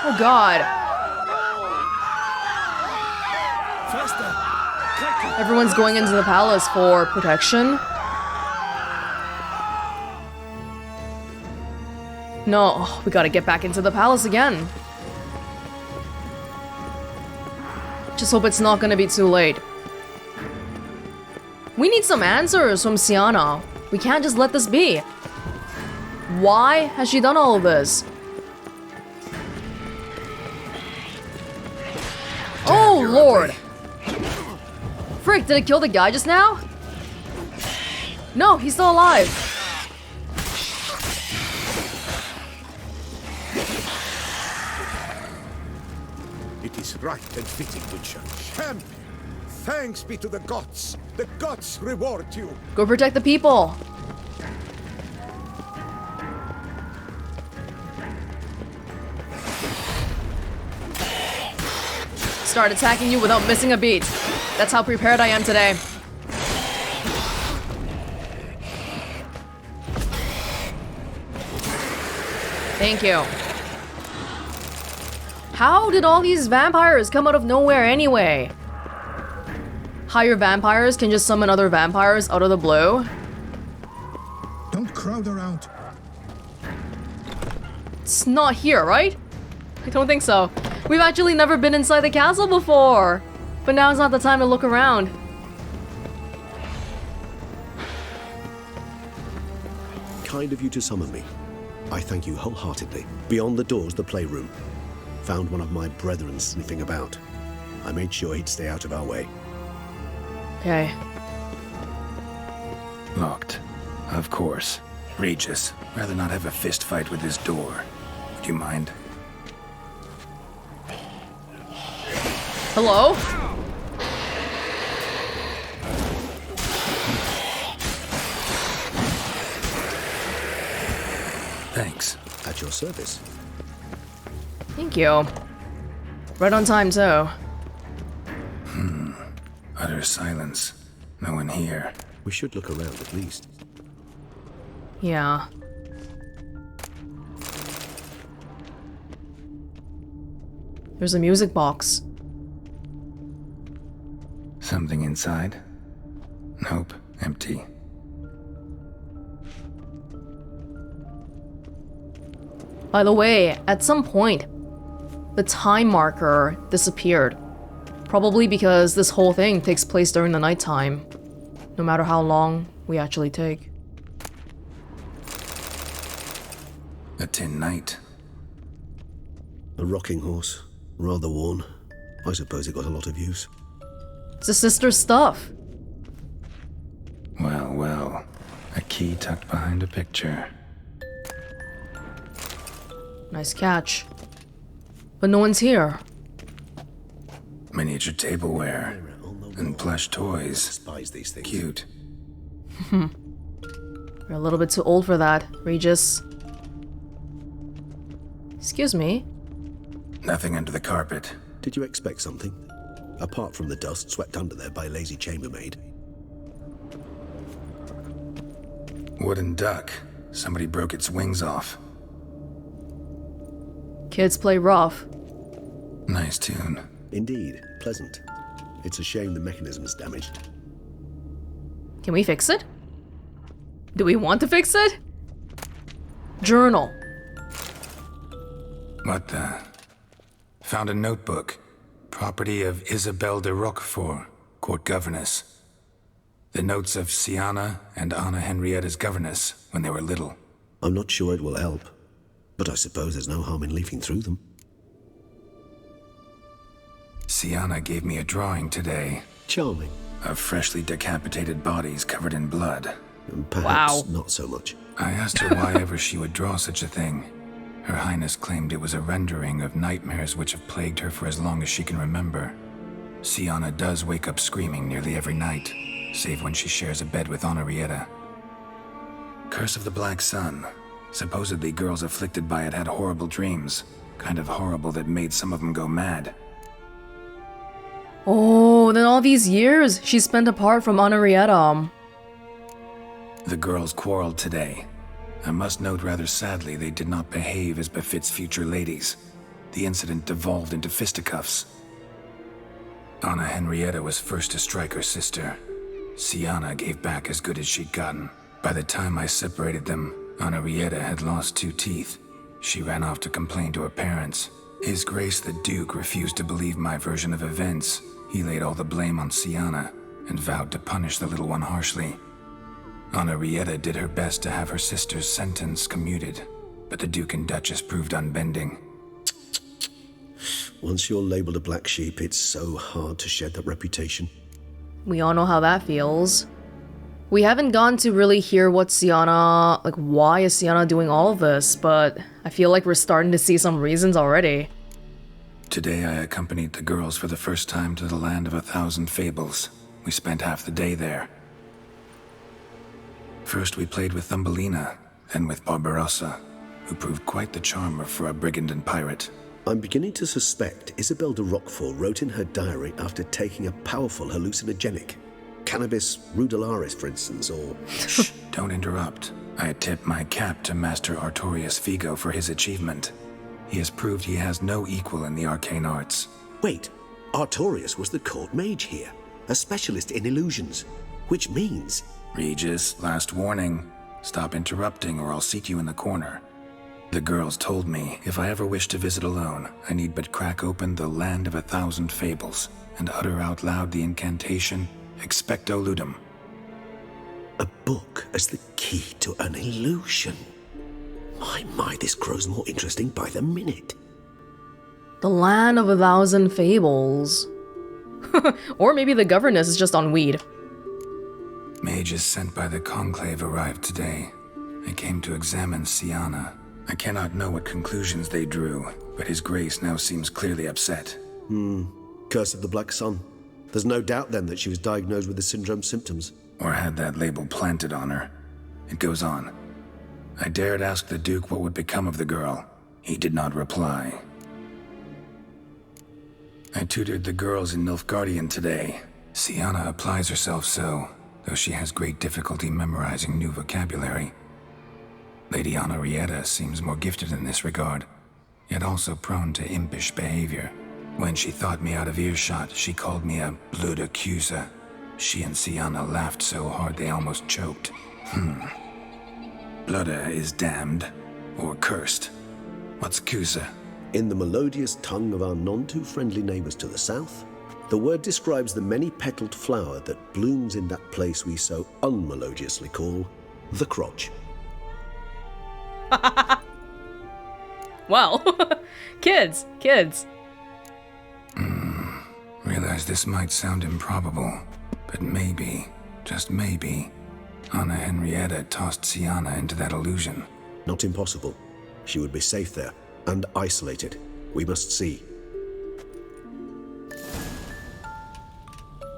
Oh god. Everyone's going into the palace for protection. No, we gotta get back into the palace again. Just hope it's not gonna be too late. We need some answers from Sienna. We can't just let this be. Why has she done all of this? Oh, Lord! Frick, did it kill the guy just now? No, he's still alive. It is right and fitting, Witcher. Champion! Thanks be to the gods! The gods reward you! Go protect the people. Start attacking you without missing a beat. That's how prepared I am today. Thank you. How did all these vampires come out of nowhere anyway? Higher vampires can just summon other vampires out of the blue? Don't crowd around. It's not here, right? I don't think so. We've actually never been inside the castle before. But now is not the time to look around. Kind of you to summon me. I thank you wholeheartedly. Beyond the doors, the playroom. Found one of my brethren sniffing about. I made sure he'd stay out of our way. Okay. Locked. Of course. Regis, rather not have a fist fight with this door. Would you mind? Hello? Thanks. At your service. Thank you. Right on time, too. Utter silence. No one here. We should look around at least. Yeah. There's a music box. Something inside? Nope. Empty. By the way, at some point, the time marker disappeared. Probably because this whole thing takes place during the nighttime. No matter how long we actually take. A tin knight. A rocking horse. Rather worn. I suppose it got a lot of use. It's the sister's stuff. Well, well. A key tucked behind a picture. Nice catch. But no one's here. Miniature tableware. And plush toys. Despise these things. Cute. You're a little bit too old for that, Regis. Excuse me? Nothing under the carpet. Did you expect something? Apart from the dust swept under there by a lazy chambermaid. Wooden duck. Somebody broke its wings off. Kids play rough. Nice tune. Indeed, pleasant. It's a shame the mechanism's damaged. Can we fix it? Do we want to fix it? Journal. What the? Found a notebook. Property of Isabelle de Roquefort, court governess. The notes of Sienna and Anna Henrietta's governess when they were little. I'm not sure it will help, but I suppose there's no harm in leafing through them. Sienna gave me a drawing today. Charming. Of freshly decapitated bodies covered in blood. And perhaps Wow. not so much. I asked her why ever she would draw such a thing. Her Highness claimed it was a rendering of nightmares which have plagued her for as long as she can remember. Sienna does wake up screaming nearly every night, save when she shares a bed with Henrietta. Curse of the Black Sun. Supposedly girls afflicted by it had horrible dreams. Kind of horrible that made some of them go mad. Oh, then all these years she spent apart from Henrietta. The girls quarreled today. I must note rather sadly they did not behave as befits future ladies. The incident devolved into fisticuffs. Anna Henrietta was first to strike her sister. Sienna gave back as good as she'd gotten. By the time I separated them, Henrietta had lost 2 teeth. She ran off to complain to her parents. His Grace the Duke refused to believe my version of events. He laid all the blame on Sienna. and vowed to punish the little one harshly. Henrietta did her best to have her sister's sentence commuted, but the Duke and Duchess proved unbending. Once you're labelled a black sheep, it's so hard to shed that reputation. We all know how that feels. We haven't gone to really hear what Sienna, like why is Sienna doing all of this, but I feel like we're starting to see some reasons already. Today I accompanied the girls for the first time to the land of 1,000 fables. We spent half the day there. First we played with Thumbelina, then with Barbarossa, who proved quite the charmer for a brigand and pirate. I'm beginning to suspect Isabel de Roquefort wrote in her diary after taking a powerful hallucinogenic. Cannabis rudularis, for instance, or... Shh, don't interrupt. I tip my cap to Master Artorius Figo for his achievement. He has proved he has no equal in the arcane arts. Wait, Artorius was the court mage here, a specialist in illusions, which means... Regis, last warning. Stop interrupting or I'll seat you in the corner. The girls told me if I ever wish to visit alone, I need but crack open the land of 1,000 fables and utter out loud the incantation Expecto Ludum. A book as the key to an illusion. My, this grows more interesting by the minute. The land of 1,000 fables. Or maybe the governess is just on weed. Mages sent by the Conclave arrived today. They came to examine Sienna. I cannot know what conclusions they drew, but His Grace now seems clearly upset. Curse of the Black Sun. There's no doubt then that she was diagnosed with the syndrome symptoms. Or had that label planted on her. It goes on. I dared ask the Duke what would become of the girl. He did not reply. I tutored the girls in Nilfgaardian today. Sienna applies herself so, though she has great difficulty memorizing new vocabulary. Lady Henrietta seems more gifted in this regard, yet also prone to impish behavior. When she thought me out of earshot, she called me a blood accuser. She and Sienna laughed so hard they almost choked. Blooda is damned, or cursed. What's Cusa? In the melodious tongue of our none-too-friendly neighbours to the south, the word describes the many-petaled flower that blooms in that place we so unmelodiously call the crotch. Well, kids. Realize this might sound improbable, but maybe, just maybe, Anna Henrietta tossed Sienna into that illusion. Not impossible. She would be safe there, and isolated. We must see.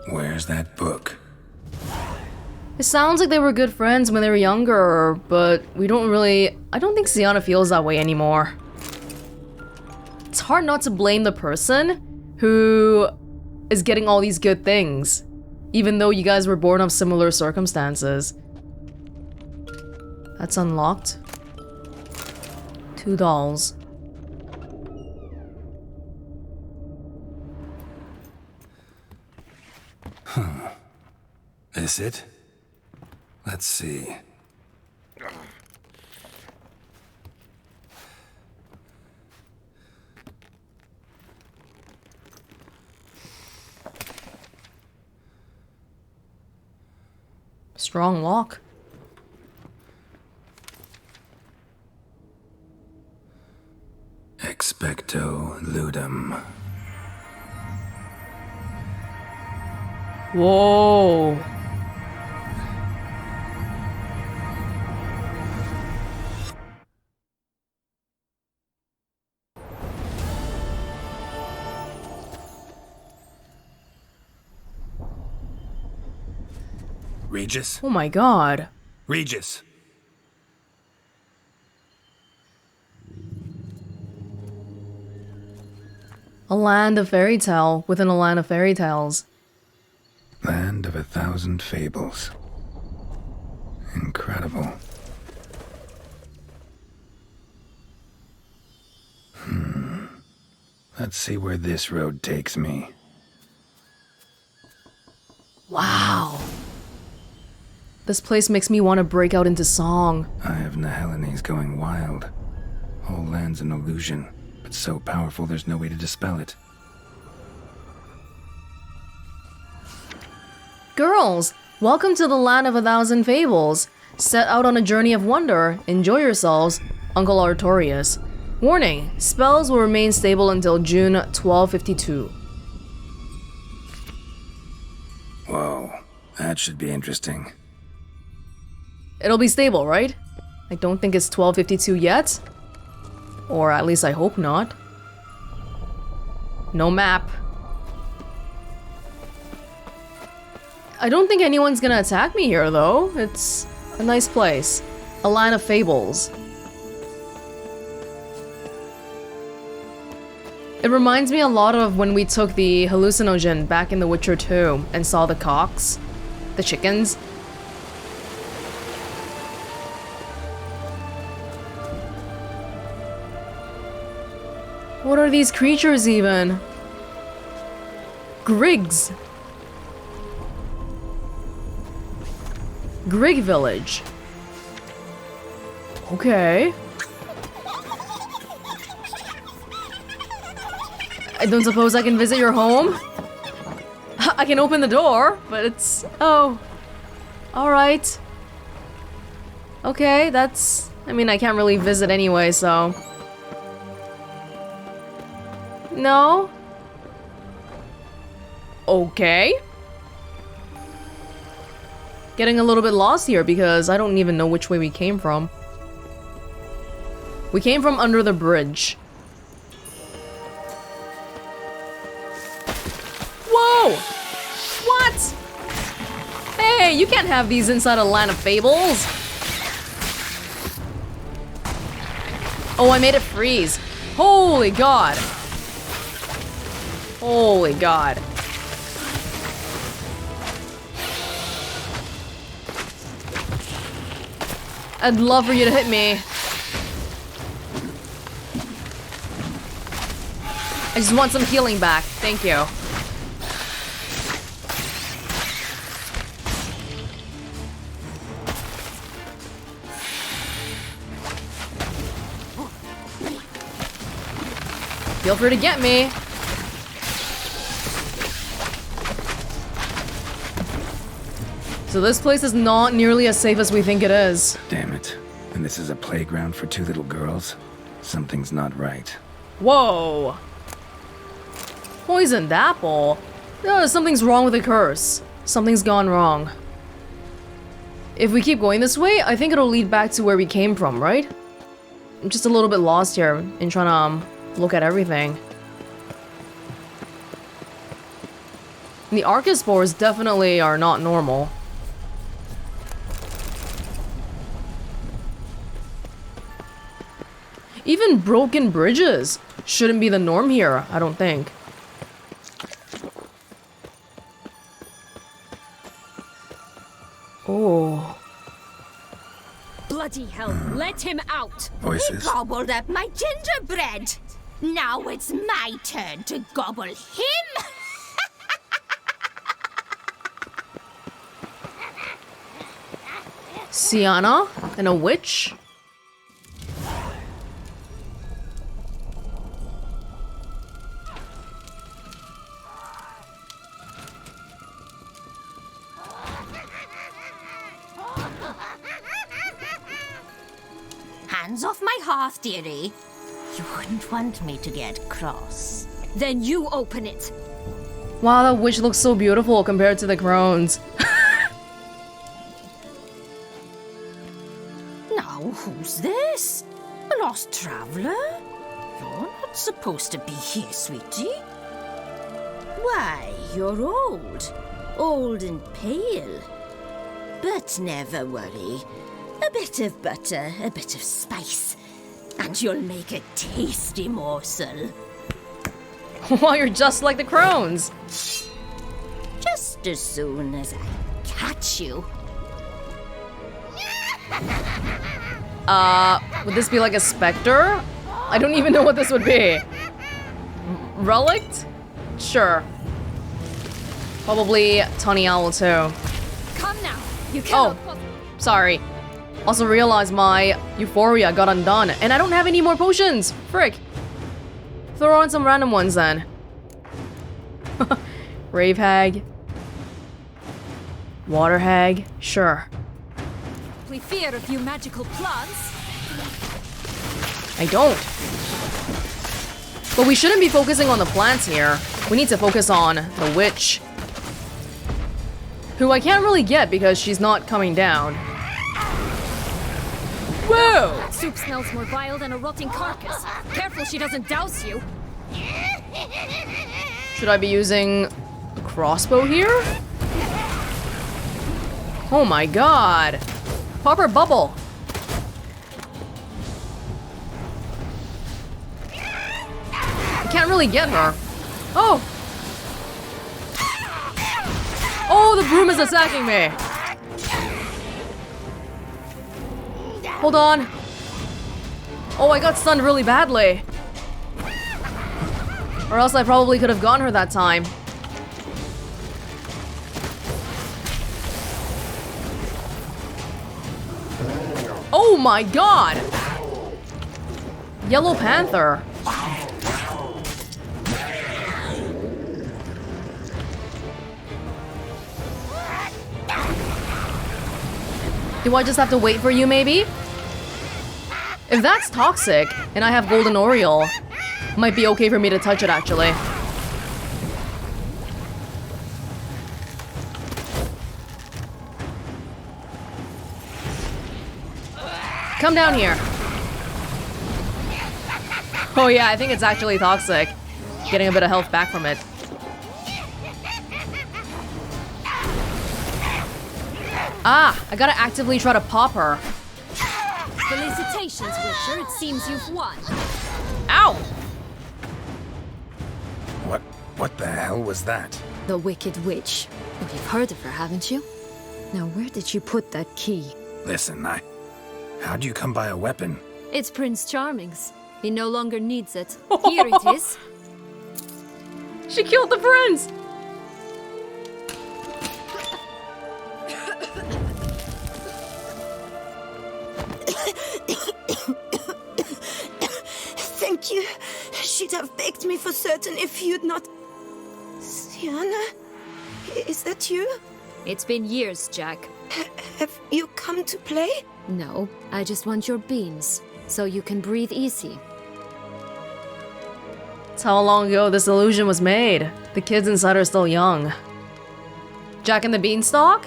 Where's that book? It sounds like they were good friends when they were younger, but I don't think Sienna feels that way anymore. It's hard not to blame the person who is getting all these good things, even though you guys were born of similar circumstances. That's unlocked. 2 dolls. Is it? Let's see. Strong lock. Expecto Ludum. Whoa. Regis? Oh my god. Regis! A land of fairy tale within a land of fairy tales. Land of 1,000 fables. Incredible. Let's see where this road takes me. Wow. This place makes me want to break out into song. Eye of Nehelines going wild. Whole land's an illusion, but so powerful there's no way to dispel it. Girls, welcome to the land of 1,000 fables. Set out on a journey of wonder. Enjoy yourselves. Uncle Artorius. Warning, spells will remain stable until June 1252. Whoa, that should be interesting. It'll be stable, right? I don't think it's 1252 yet. Or at least I hope not. No map. I don't think anyone's gonna attack me here, though. It's a nice place. A land of fables. It reminds me a lot of when we took the hallucinogen back in The Witcher 2 and saw the cocks. The chickens. What are these creatures even? Griggs. Grig Village. Okay. I don't suppose I can visit your home? I can open the door, but it's... Oh. Alright. Okay, that's... I mean, I can't really visit anyway, so... No? Okay. Getting a little bit lost here because I don't even know which way we came from. We came from under the bridge. Whoa! What? Hey, you can't have these inside a land of fables. Oh, I made it freeze. Holy God. Holy God. I'd love for you to hit me. I just want some healing back. Thank you. Feel free to get me. So this place is not nearly as safe as we think it is. Damn it. And this is a playground for two little girls? Something's not right. Whoa. Poisoned apple? Something's wrong with the curse. Something's gone wrong. If we keep going this way, I think it'll lead back to where we came from, right? I'm just a little bit lost here in trying to look at everything. The archospores definitely are not normal. Even broken bridges shouldn't be the norm here, I don't think. Oh. Bloody hell, let him out! Voices. He gobbled up my gingerbread! Now it's my turn to gobble him! Sienna and a witch? Hands off my hearth, dearie. You wouldn't want me to get cross. Then you open it. Wow, that witch looks so beautiful compared to the crones. Now, who's this? A lost traveler? You're not supposed to be here, sweetie. Why, you're old. Old and pale. But never worry. A bit of butter, a bit of spice, and you'll make a tasty morsel. Wow, you're just like the crones. Just as soon as I catch you. Would this be like a specter? I don't even know what this would be. Relict? Sure. Probably Tawny Owl too. Come now. You cannot. Oh, sorry. Also realized my euphoria got undone, and I don't have any more potions. Frick. Throw on some random ones then. Rave Hag. Water hag? Sure. We fear a few magical plants. I don't. But we shouldn't be focusing on the plants here. We need to focus on the witch. Who I can't really get because she's not coming down. Whoa! Soup smells more vile than a rotting carcass. Careful she doesn't douse you. Should I be using a crossbow here? Oh my god. Pop her bubble. I can't really get her. Oh! Oh, the broom is attacking me! Hold on. Oh, I got stunned really badly. Or else I probably could have gotten her that time. Oh my god! Yellow Panther. Do I just have to wait for you, maybe? If that's toxic, and I have Golden Oriole, might be okay for me to touch it, actually. Come down here. Oh yeah, I think it's actually toxic. Getting a bit of health back from it. Ah, I gotta actively try to pop her. Felicitations, Witcher. It seems you've won. Ow! What the hell was that? The Wicked Witch. Well, you've heard of her, haven't you? Now, where did you put that key? Listen, how'd you come by a weapon? It's Prince Charming's. He no longer needs it. Here it is. She killed the prince! Thank you. She'd have begged me for certain if you'd not... Sienna? Is that you? It's been years, Jack. Have you come to play? No, I just want your beans, so you can breathe easy. That's how long ago this illusion was made. The kids inside are still young. Jack and the Beanstalk?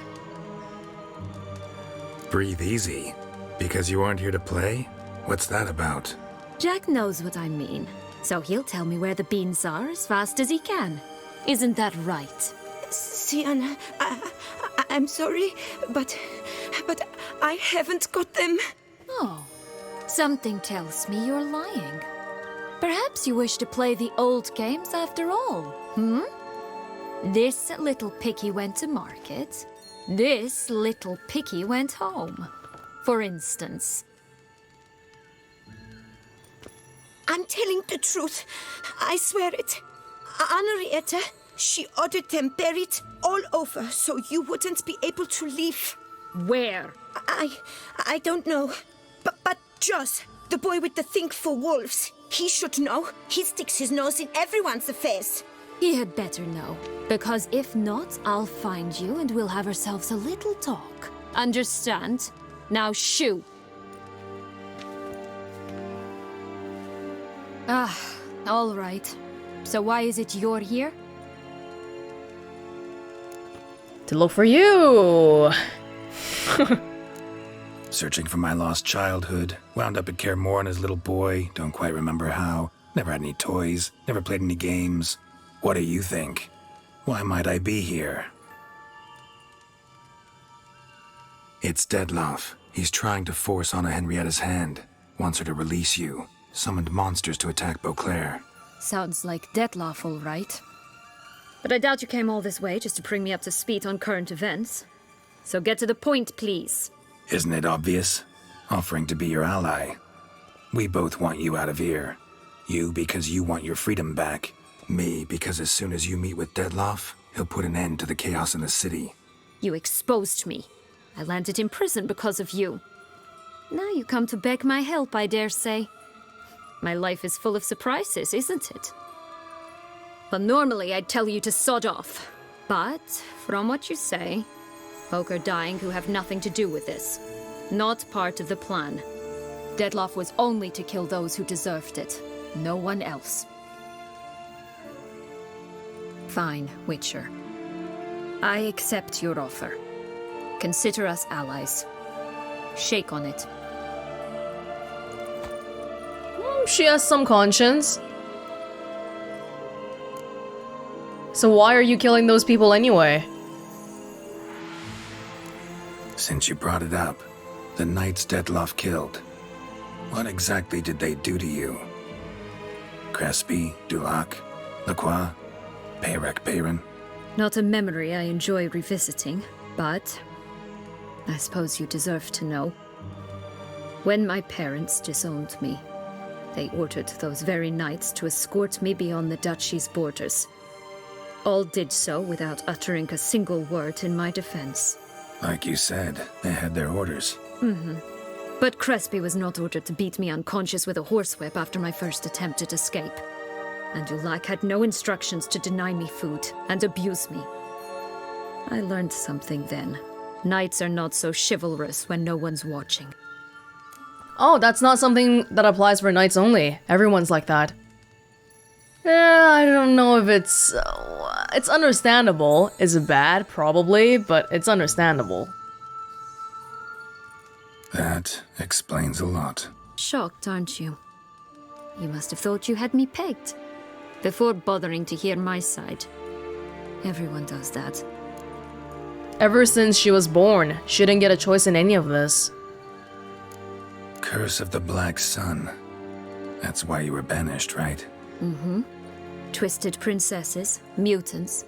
Breathe easy. Because you aren't here to play? What's that about? Jack knows what I mean, so he'll tell me where the beans are as fast as he can. Isn't that right? Sienna, I'm sorry, but I haven't got them. Oh, something tells me you're lying. Perhaps you wish to play the old games after all, hmm? This little piggy went to market. This little piggy went home, for instance. I'm telling the truth. I swear it. Henrietta, she ordered them buried all over so you wouldn't be able to leave. Where? I don't know. But Joss, the boy with the thing for wolves, he should know. He sticks his nose in everyone's affairs. He had better know, because if not, I'll find you and we'll have ourselves a little talk. Understand? Now shoo! Ah, all right. So why is it you're here? To look for you! Searching for my lost childhood. Wound up at Kaer Morhen as a little boy. Don't quite remember how. Never had any toys. Never played any games. What do you think? Why might I be here? It's Dettlaff. He's trying to force Anna Henrietta's hand. Wants her to release you. Summoned monsters to attack Beauclair. Sounds like Dettlaff, all right. But I doubt you came all this way just to bring me up to speed on current events. So get to the point, please. Isn't it obvious? Offering to be your ally. We both want you out of here. You because you want your freedom back. Me because as soon as you meet with Dettlaff, he'll put an end to the chaos in the city. You exposed me. I landed in prison because of you. Now you come to beg my help, I dare say. My life is full of surprises, isn't it? But normally I'd tell you to sod off. But, from what you say, Folk are dying who have nothing to do with this. Not part of the plan. Dettlaff was only to kill those who deserved it. No one else. Fine, Witcher. I accept your offer. Consider us allies. Shake on it. She has some conscience. So why are you killing those people anyway? Since you brought it up, the knights Dettlaff killed. What exactly did they do to you? Crespi, Dulac, Lacroix, Peyrac Peyran? Not a memory I enjoy revisiting, but I suppose you deserve to know. When my parents disowned me, they ordered those very knights to escort me beyond the duchy's borders. All did so without uttering a single word in my defense. Like you said, they had their orders. But Crespi was not ordered to beat me unconscious with a horsewhip after my first attempt at escape. And Dulac had no instructions to deny me food and abuse me. I learned something then. Knights are not so chivalrous when no one's watching. Oh, that's not something that applies for knights only. Everyone's like that. I don't know if it's understandable. Is it bad? Probably, but it's understandable. That explains a lot. Shocked, aren't you? You must have thought you had me pegged. Before bothering to hear my side. Everyone does that. Ever since she was born, she didn't get a choice in any of this. Curse of the Black Sun. That's why you were banished, right? Twisted princesses, mutants.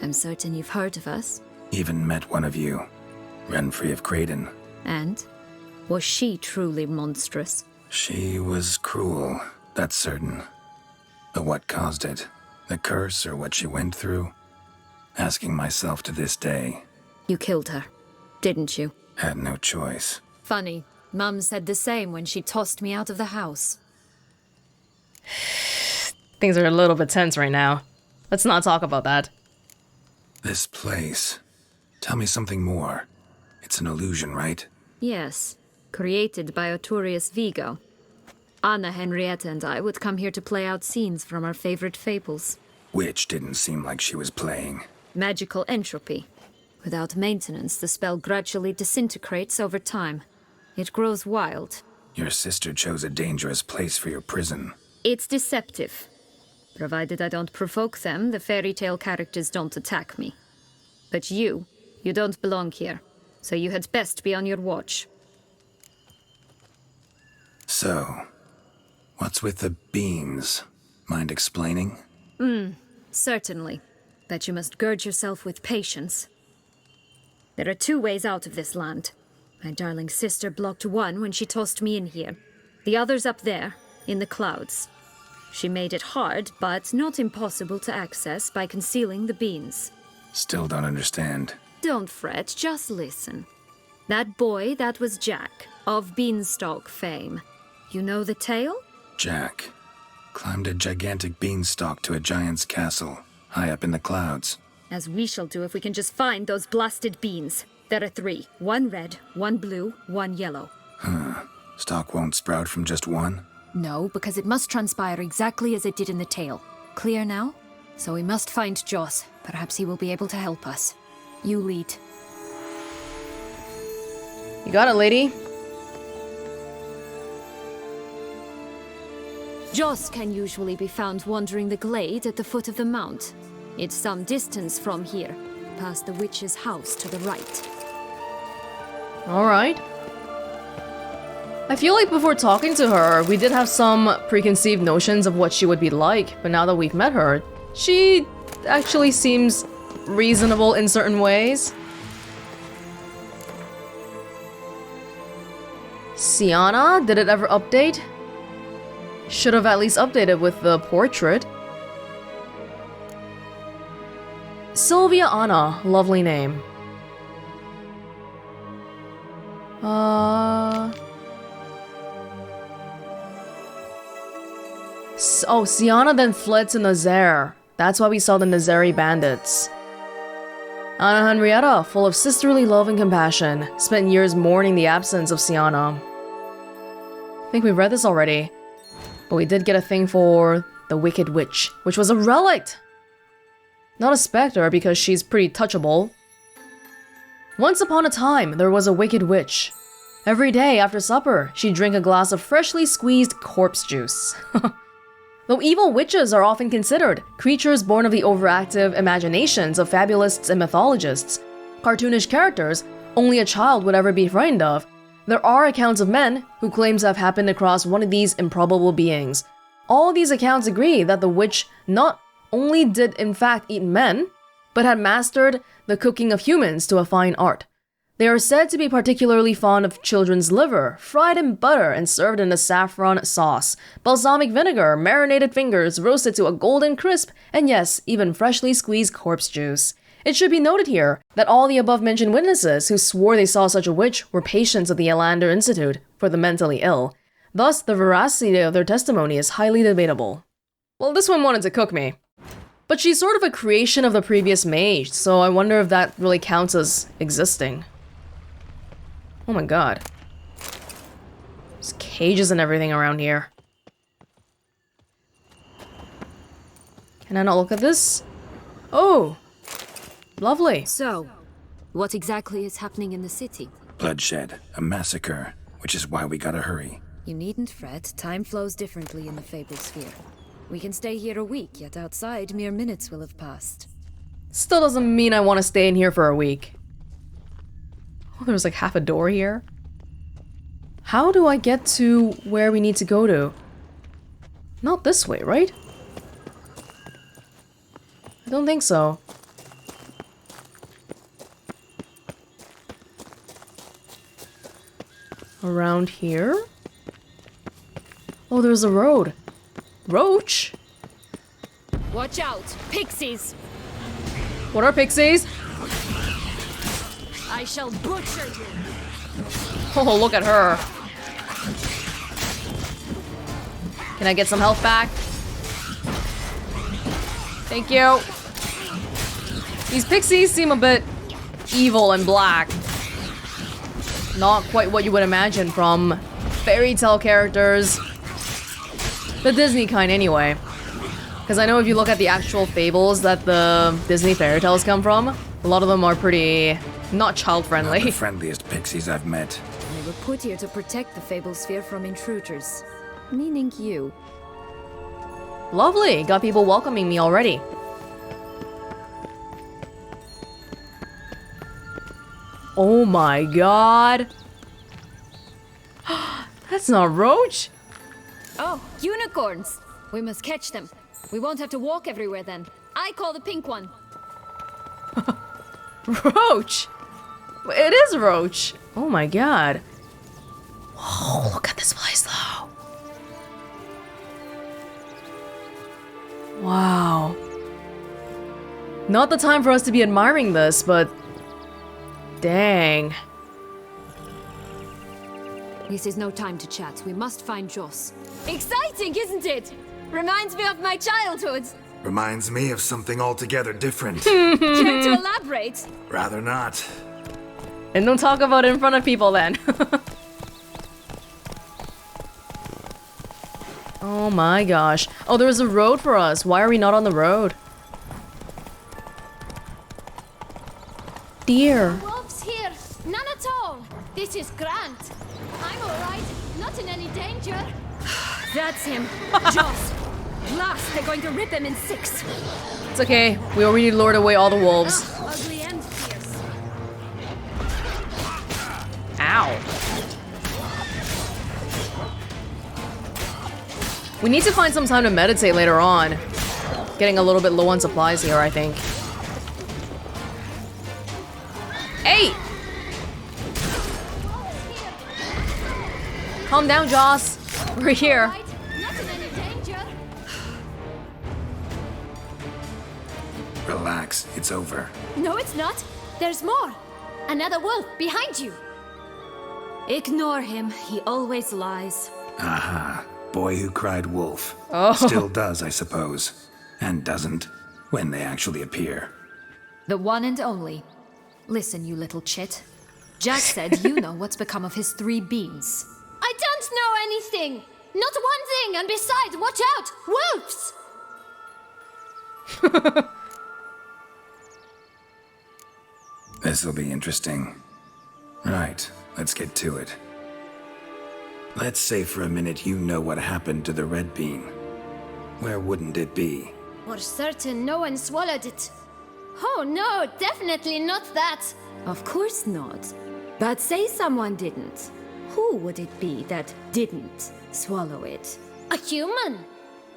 I'm certain you've heard of us. Even met one of you. Renfrey of Craden. And? Was she truly monstrous? She was cruel, that's certain. But what caused it? The curse or what she went through? Asking myself to this day. You killed her, didn't you? Had no choice. Funny. Mum said the same when she tossed me out of the house. Things are a little bit tense right now. Let's not talk about that. This place. Tell me something more. It's an illusion, right? Yes, created by Arturius Vigo. Anna, Henrietta, and I would come here to play out scenes from our favorite fables. Which didn't seem like she was playing. Magical entropy. Without maintenance, the spell gradually disintegrates over time. It grows wild. Your sister chose a dangerous place for your prison. It's deceptive. Provided I don't provoke them, the fairy tale characters don't attack me. But you don't belong here. So you had best be on your watch. So, what's with the beans? Mind explaining? Certainly. But you must gird yourself with patience. There are 2 ways out of this land. My darling sister blocked one when she tossed me in here. The other's up there, in the clouds. She made it hard, but not impossible to access by concealing the beans. Still don't understand. Don't fret, just listen. That boy, that was Jack, of Beanstalk fame. You know the tale? Jack climbed a gigantic beanstalk to a giant's castle, high up in the clouds. As we shall do if we can just find those blasted beans. There are 3. 1 red, 1 blue, 1 yellow. Stalk won't sprout from just one? No, because it must transpire exactly as it did in the tale. Clear now? So we must find Joss. Perhaps he will be able to help us. You lead. You got it, lady. Joss can usually be found wandering the glade at the foot of the mount. It's some distance from here, past the witch's house to the right. Alright. I feel like before talking to her, we did have some preconceived notions of what she would be like, but now that we've met her, she actually seems reasonable in certain ways. Sienna, did it ever update? Should have at least updated with the portrait. Sylvia Anna, lovely name. Oh, Sienna then fled to Nazaire. That's why we saw the Nazari bandits. Anna Henrietta, full of sisterly love and compassion, spent years mourning the absence of Sienna. I think we read this already, but we did get a thing for the Wicked Witch, which was a relic! Not a specter because she's pretty touchable. Once upon a time, there was a Wicked Witch. Every day after supper, she'd drink a glass of freshly squeezed corpse juice. Though evil witches are often considered creatures born of the overactive imaginations of fabulists and mythologists, cartoonish characters only a child would ever be frightened of, there are accounts of men who claim to have happened across one of these improbable beings. All these accounts agree that the witch not only did in fact eat men, but had mastered the cooking of humans to a fine art. They are said to be particularly fond of children's liver, fried in butter and served in a saffron sauce, balsamic vinegar, marinated fingers roasted to a golden crisp, and yes, even freshly squeezed corpse juice. It should be noted here that all the above-mentioned witnesses who swore they saw such a witch were patients of the Elander Institute for the mentally ill. Thus, the veracity of their testimony is highly debatable. Well, this one wanted to cook me. But she's sort of a creation of the previous mage, so I wonder if that really counts as existing. Oh my god. There's cages and everything around here. Can I not look at this? Oh! Lovely. So, what exactly is happening in the city? Bloodshed, a massacre, which is why we gotta hurry. You needn't fret, time flows differently in the Fable Sphere. We can stay here a week, yet outside mere minutes will have passed. Still doesn't mean I want to stay in here for a week. Oh, there's like half a door here. How do I get to where we need to go to? Not this way, right? I don't think so. Around here? Oh, there's a road. Roach? Watch out! Pixies! What are pixies? I shall butcher you! Oh, look at her. Can I get some health back? Thank you. These pixies seem a bit evil and black. Not quite what you would imagine from fairy tale characters. The Disney kind, anyway. Because I know if you look at the actual fables that the Disney fairy tales come from, a lot of them are pretty not child-friendly. Not the friendliest pixies I've met. They were put here to protect the Fable Sphere from intruders. Meaning you. Lovely! Got people welcoming me already. Oh my god! That's not Roach! Oh, unicorns! We must catch them. We won't have to walk everywhere then. I call the pink one. Roach! It is Roach! Oh my god. Oh, look at this place though. Wow. Not the time for us to be admiring this, but... dang. This is no time to chat. We must find Joss. Exciting, isn't it? Reminds me of my childhood. Reminds me of something altogether different. Care to elaborate? Rather not. And don't talk about it in front of people then. Oh my gosh. Oh, there's a road for us. Why are we not on the road? Dear. Wolves here. None at all. This is Grant. I'm alright. Not in any danger. That's him. Joss. Last, they're going to rip him in 6. It's okay. We already lured away all the wolves. Ugly and fierce. Ow. We need to find some time to meditate later on. Getting a little bit low on supplies here, I think. Hey! Calm down, Joss. We're here. Not in any danger. Relax, it's over. No, it's not. There's more. Another wolf behind you. Ignore him. He always lies. Aha. Boy who cried wolf. Oh. Still does, I suppose. And doesn't, when they actually appear. The one and only. Listen, you little chit. Jack said you know what's become of his 3 beans. I don't know anything! Not one thing, and besides, watch out! Wolves! This'll be interesting. Right, let's get to it. Let's say for a minute you know what happened to the red bean. Where wouldn't it be? For certain, no one swallowed it. Oh no, definitely not that. Of course not. But say someone didn't. Who would it be that didn't swallow it? A human!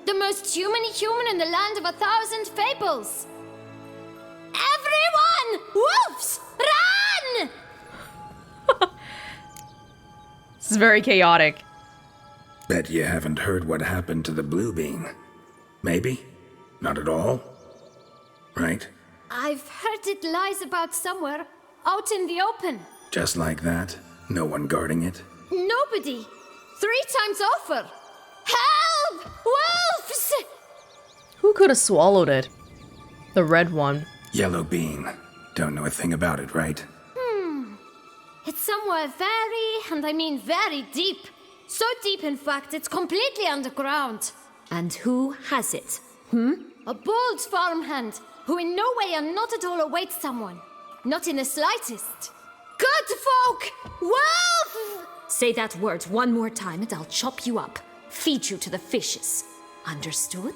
The most human in the land of 1,000 fables! Everyone! Wolves! Run! This is very chaotic. Bet you haven't heard what happened to the blue bean. Maybe? Not at all? Right? I've heard it lies about somewhere, out in the open. Just like that? No one guarding it? Nobody! 3 times over! Help! Wolves! Who could have swallowed it? The red one. Yellow bean. Don't know a thing about it, right? It's somewhere very, and I mean very deep. So deep, in fact, it's completely underground. And who has it? A bold farmhand, who in no way and not at all awaits someone. Not in the slightest. Good folk! Wolf! Say that word one more time and I'll chop you up. Feed you to the fishes. Understood?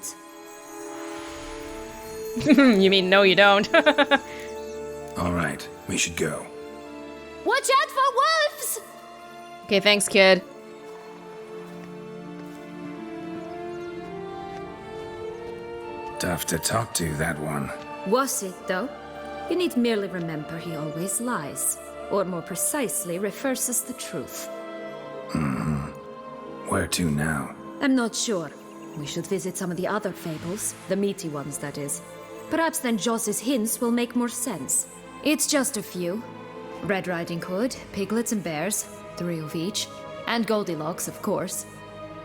You mean no you don't? All right, we should go. Watch out for wolves! Okay, thanks, kid. Tough to talk to, that one. Was it, though? You need merely remember he always lies. Or more precisely, refers us the truth. Where to now? I'm not sure. We should visit some of the other fables. The meaty ones, that is. Perhaps then Joss's hints will make more sense. It's just a few. Red Riding Hood, piglets and bears, 3 of each. And Goldilocks, of course.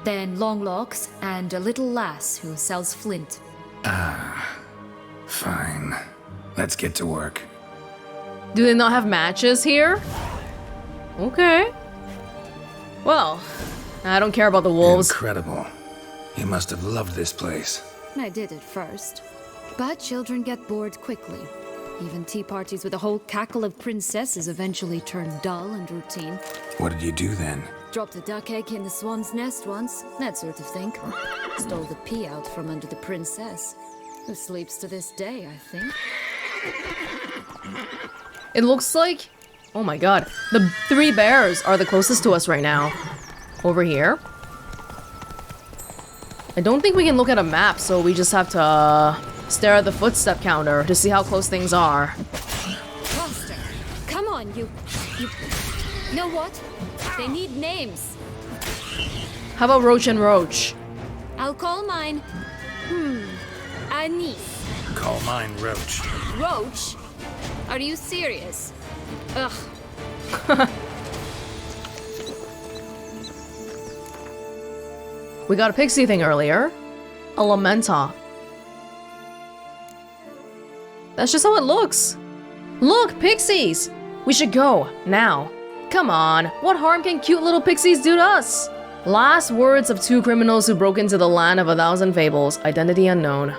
Then Longlocks and a little lass who sells flint. Fine. Let's get to work. Do they not have matches here? Okay. Well, I don't care about the wolves. Incredible. You must have loved this place. I did at first. But children get bored quickly. Even tea parties with a whole cackle of princesses eventually turn dull and routine. What did you do then? Dropped a duck egg in the swan's nest once, that sort of thing. Stole the pea out from under the princess, who sleeps to this day, I think. It looks like... Oh my god. The 3 bears are the closest to us right now. Over here. I don't think we can look at a map, so we just have to stare at the footstep counter to see how close things are. Foster, come on, you... Know what? They need names. How about Roach and Roach? I'll call mine... Anise. Call mine Roach. Roach? Are you serious? Ugh. We got a pixie thing earlier. A Lamenta. That's just how it looks. Look, pixies! We should go, now. Come on, what harm can cute little pixies do to us? Last words of 2 criminals who broke into the land of 1,000 fables, identity unknown.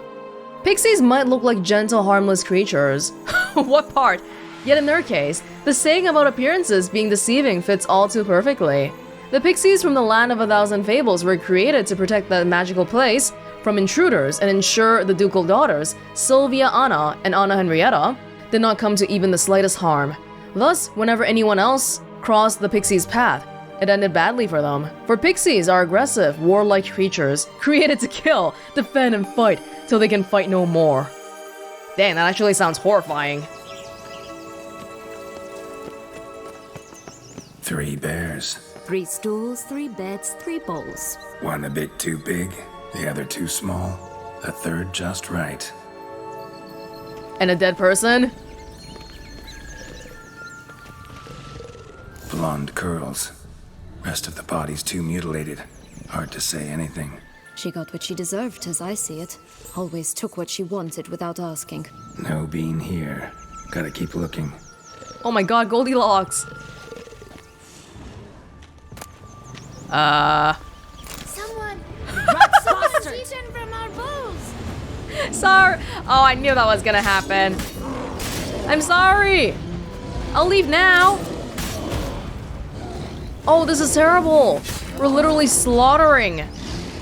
Pixies might look like gentle, harmless creatures. What part? Yet in their case, the saying about appearances being deceiving fits all too perfectly. The pixies from the land of 1,000 fables were created to protect that magical place from intruders and ensure the ducal daughters, Sylvia Anna and Anna Henrietta, did not come to even the slightest harm. Thus, whenever anyone else crossed the pixies' path, it ended badly for them. For pixies are aggressive, warlike creatures, created to kill, defend, and fight till they can fight no more. Dang, that actually sounds horrifying. 3 bears. 3 stools, 3 beds, 3 bowls. One a bit too big, the other too small, a third just right. And a dead person? Blonde curls. Rest of the body's too mutilated. Hard to say anything. She got what she deserved, as I see it. Always took what she wanted without asking. No bean here. Gotta keep looking. Oh my god, Goldilocks. Someone! Rats eaten from our bowls! Sorry. Oh, I knew that was gonna happen. I'm sorry. I'll leave now. Oh, this is terrible. We're literally slaughtering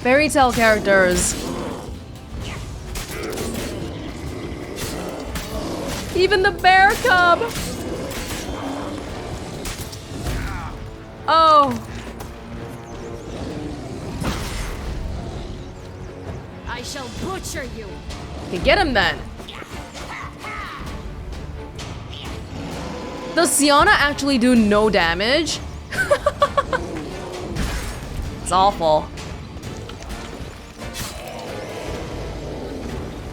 fairy tale characters. Even the bear cub. Oh. I shall butcher you! Okay, get him then. Does Sienna actually do no damage? It's awful.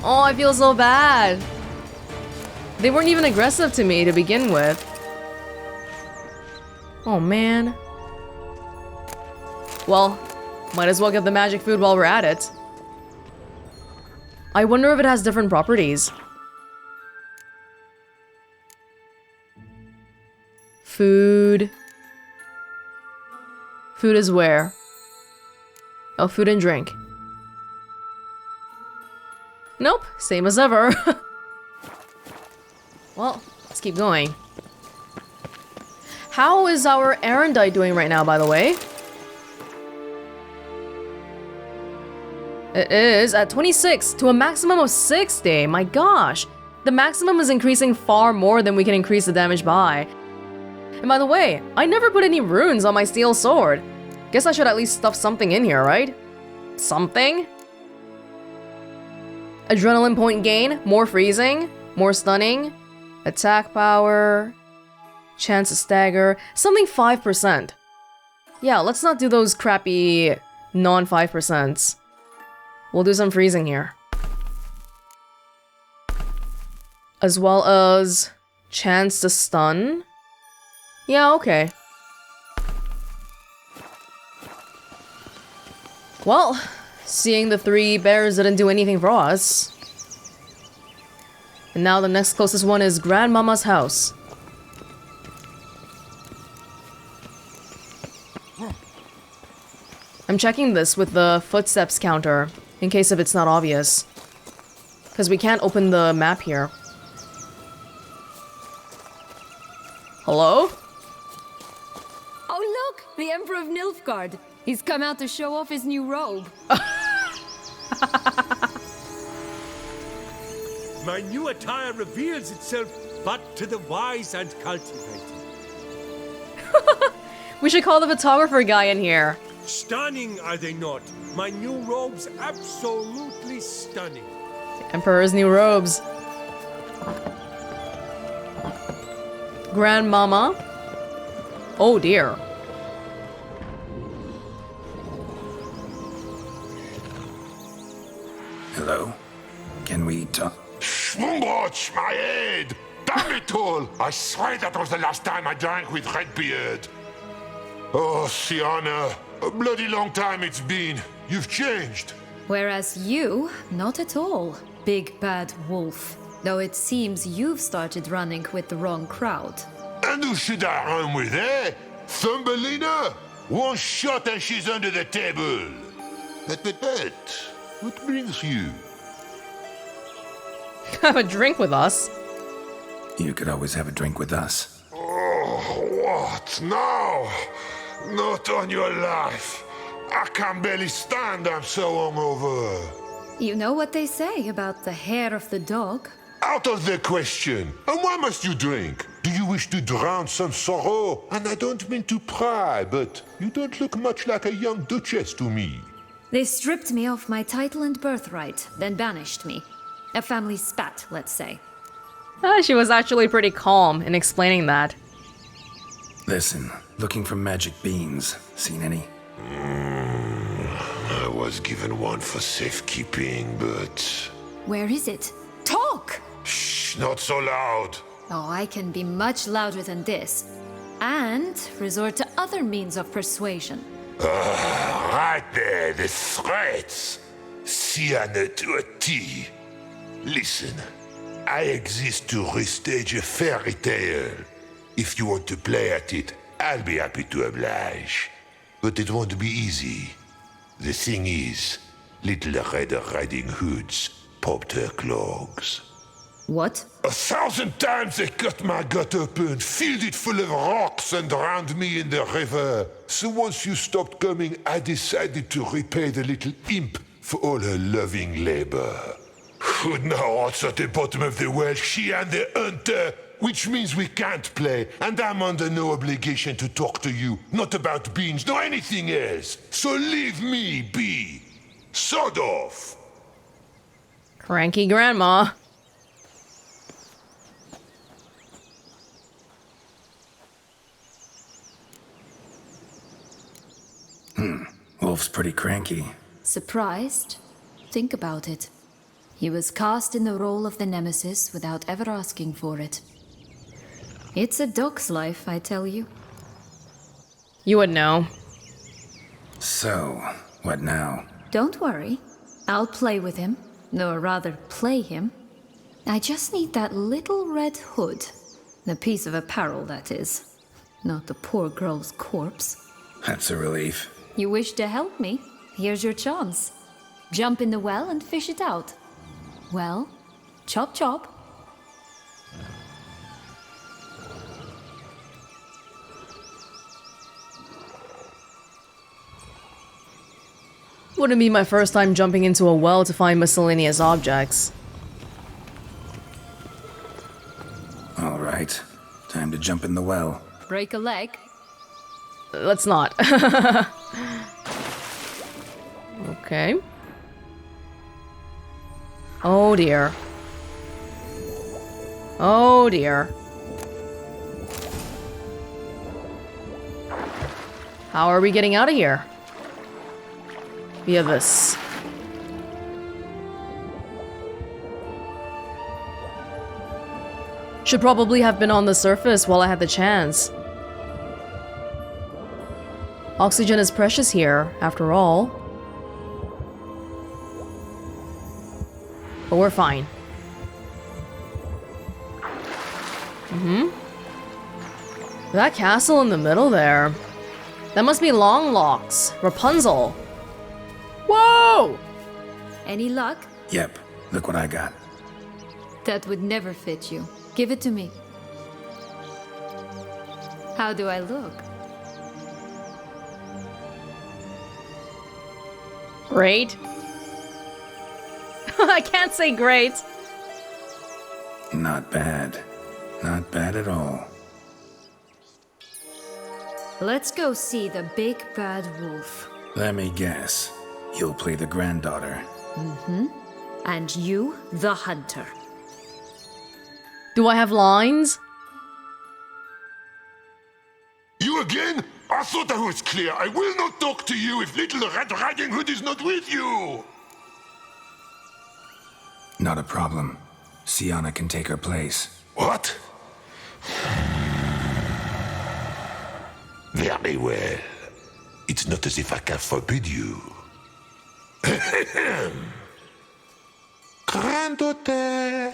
Oh, I feel so bad. They weren't even aggressive to me to begin with. Oh man. Well, might as well get the magic food while we're at it. I wonder if it has different properties. Food. Food is where? Oh, food and drink. Nope, same as ever. Well, let's keep going. How is our erendite doing right now, by the way? It is at 26 to a maximum of 60. My gosh. The maximum is increasing far more than we can increase the damage by. And by the way, I never put any runes on my steel sword. Guess I should at least stuff something in here, right? Something? Adrenaline point gain, more freezing, more stunning, attack power, chance to stagger, something 5%. Yeah, let's not do those crappy non-5%. We'll do some freezing here. As well as chance to stun. Yeah, okay. Well, seeing the 3 bears didn't do anything for us. And now the next closest one is Grandmama's house. I'm checking this with the footsteps counter, in case if it's not obvious. Because we can't open the map here. Hello? Oh look! The Emperor of Nilfgaard! He's come out to show off his new robe. My new attire reveals itself but to the wise and cultivated. We should call the photographer guy in here. Stunning, are they not? My new robes absolutely stunning. Emperor's new robes. Grandmama. Oh dear. Hello? Can we talk? Schwumbroch, my head! Damn it all! I swear that was the last time I drank with Redbeard. Oh, Sienna, a bloody long time it's been. You've changed. Whereas you, not at all, big bad wolf. Though it seems you've started running with the wrong crowd. And who should I run with, eh? Thumbelina? One shot and she's under the table. But, what brings you? Have a drink with us. You could always have a drink with us. Oh, what now? Not on your life. I can barely stand, I'm so hungover. You know what they say about the hair of the dog? Out of the question. And why must you drink? Do you wish to drown some sorrow? And I don't mean to pry, but you don't look much like a young duchess to me. They stripped me of my title and birthright, then banished me. A family spat, let's say. She was actually pretty calm in explaining that. Listen, looking for magic beans. Seen any? I was given one for safekeeping, but... Where is it? Talk! Shh, not so loud. Oh, I can be much louder than this. And resort to other means of persuasion. Right there, the threats. Sienna to a T. Listen, I exist to restage a fairy tale. If you want to play at it, I'll be happy to oblige. But it won't be easy. The thing is, Little Red Riding Hoods popped her clogs. What? 1,000 times they cut my gut open, filled it full of rocks and drowned me in the river. So once you stopped coming, I decided to repay the little imp for all her loving labor. Who now what's at the bottom of the well, she and the hunter, which means we can't play, and I'm under no obligation to talk to you, not about beans, nor anything else. So leave me be. Sod off. Cranky grandma. Wolf's pretty cranky. Surprised? Think about it. He was cast in the role of the Nemesis without ever asking for it. It's a dog's life, I tell you. You would know. So, what now? Don't worry. I'll play with him. Or rather, play him. I just need that little red hood. The piece of apparel, that is. Not the poor girl's corpse. That's a relief. You wish to help me? Here's your chance. Jump in the well and fish it out. Well, chop chop. Wouldn't be my first time jumping into a well to find miscellaneous objects. Alright, time to jump in the well. Break a leg? Let's not. Okay. Oh dear. Oh dear. How are we getting out of here? Via this. Should probably have been on the surface while I had the chance. Oxygen is precious here, after all. But we're fine. That castle in the middle there. That must be Longlocks. Rapunzel. Whoa! Any luck? Yep, look what I got. That would never fit you. Give it to me. How do I look? Great. I can't say great. Not bad. Not bad at all. Let's go see the big bad wolf. Let me guess. You'll play the granddaughter. And you, the hunter. Do I have lines? You again? I thought I was clear. I will not talk to you if Little Red Riding Hood is not with you. Not a problem. Sienna can take her place. What? Very well. It's not as if I can forbid you. Granddaughter,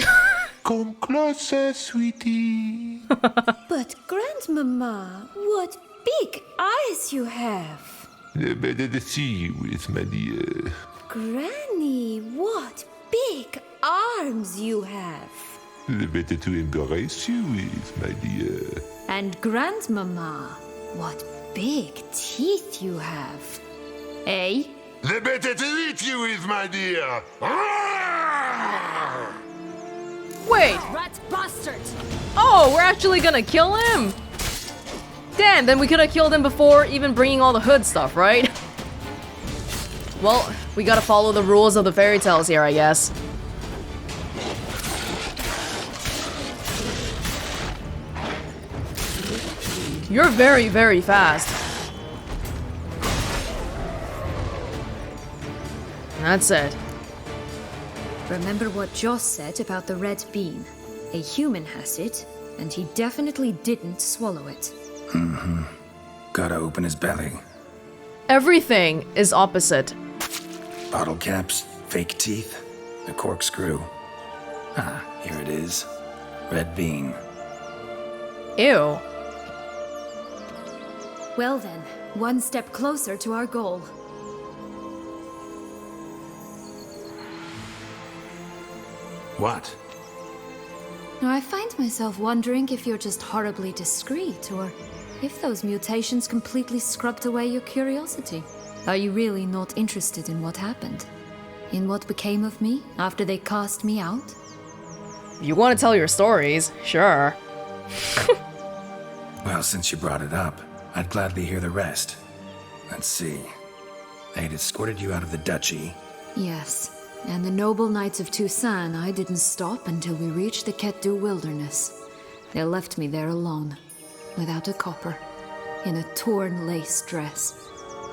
come closer, sweetie. But Grandmama, what big eyes you have. Better to see you with, my dear. Granny, what big arms you have. The better to embrace you with, my dear. And Grandmama, what big teeth you have. Eh? The better to eat you with, my dear. Wait! Rat bastard! Oh, we're actually gonna kill him? Damn, then we could have killed him before even bringing all the hood stuff, right? Well, we gotta follow the rules of the fairy tales here, I guess. You're very, very fast. That's it. Remember what Joss said about the red bean. A human has it, and he definitely didn't swallow it. Gotta open his belly. Everything is opposite. Bottle caps, fake teeth, the corkscrew. Ah, here it is. Red bean. Ew. Well then, one step closer to our goal. What? Now, I find myself wondering if you're just horribly discreet, or if those mutations completely scrubbed away your curiosity. Are you really not interested in what happened? In what became of me after they cast me out? You want to tell your stories? Sure. Well, since you brought it up, I'd gladly hear the rest. Let's see. They'd escorted you out of the duchy. Yes, and the noble knights of Toussaint, I didn't stop until we reached the Ketdu wilderness. They left me there alone, without a copper, in a torn lace dress,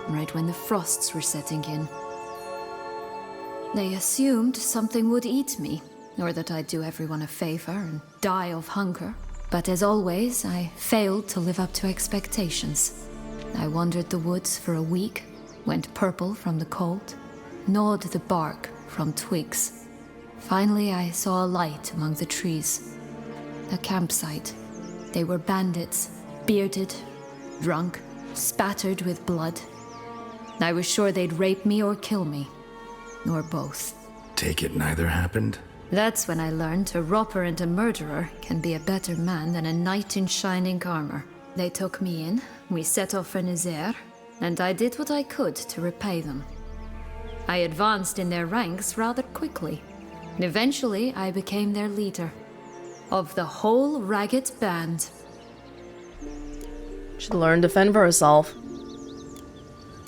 right when the frosts were setting in. They assumed something would eat me, or that I'd do everyone a favor and die of hunger. But as always, I failed to live up to expectations. I wandered the woods for a week, went purple from the cold, gnawed the bark from twigs. Finally, I saw a light among the trees. A campsite. They were bandits, bearded, drunk, spattered with blood. I was sure they'd rape me or kill me, or both. Take it neither happened? That's when I learned a robber and a murderer can be a better man than a knight in shining armor. They took me in, we set off for Nazaire, and I did what I could to repay them. I advanced in their ranks rather quickly. Eventually, I became their leader. Of the whole ragged band. Should learn to fend for herself.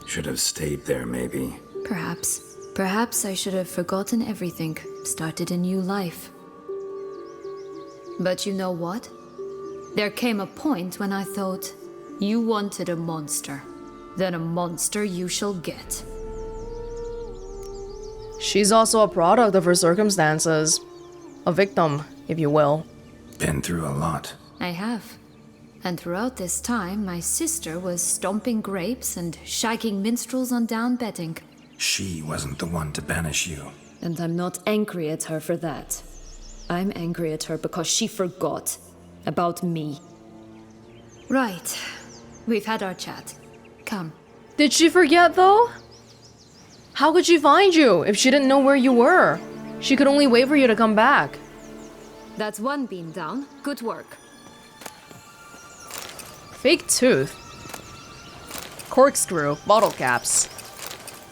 Should have stayed there, maybe. Perhaps. Perhaps I should have forgotten everything, started a new life. But you know what? There came a point when I thought, you wanted a monster. Then a monster you shall get. She's also a product of her circumstances. A victim, if you will. Been through a lot. I have. And throughout this time, my sister was stomping grapes and shagging minstrels on down bedding. She wasn't the one to banish you. And I'm not angry at her for that. I'm angry at her because she forgot about me. Right. We've had our chat. Come. Did she forget, though? How could she find you if she didn't know where you were? She could only wait for you to come back. That's one beam down. Good work. Fake tooth. Corkscrew. Bottle caps.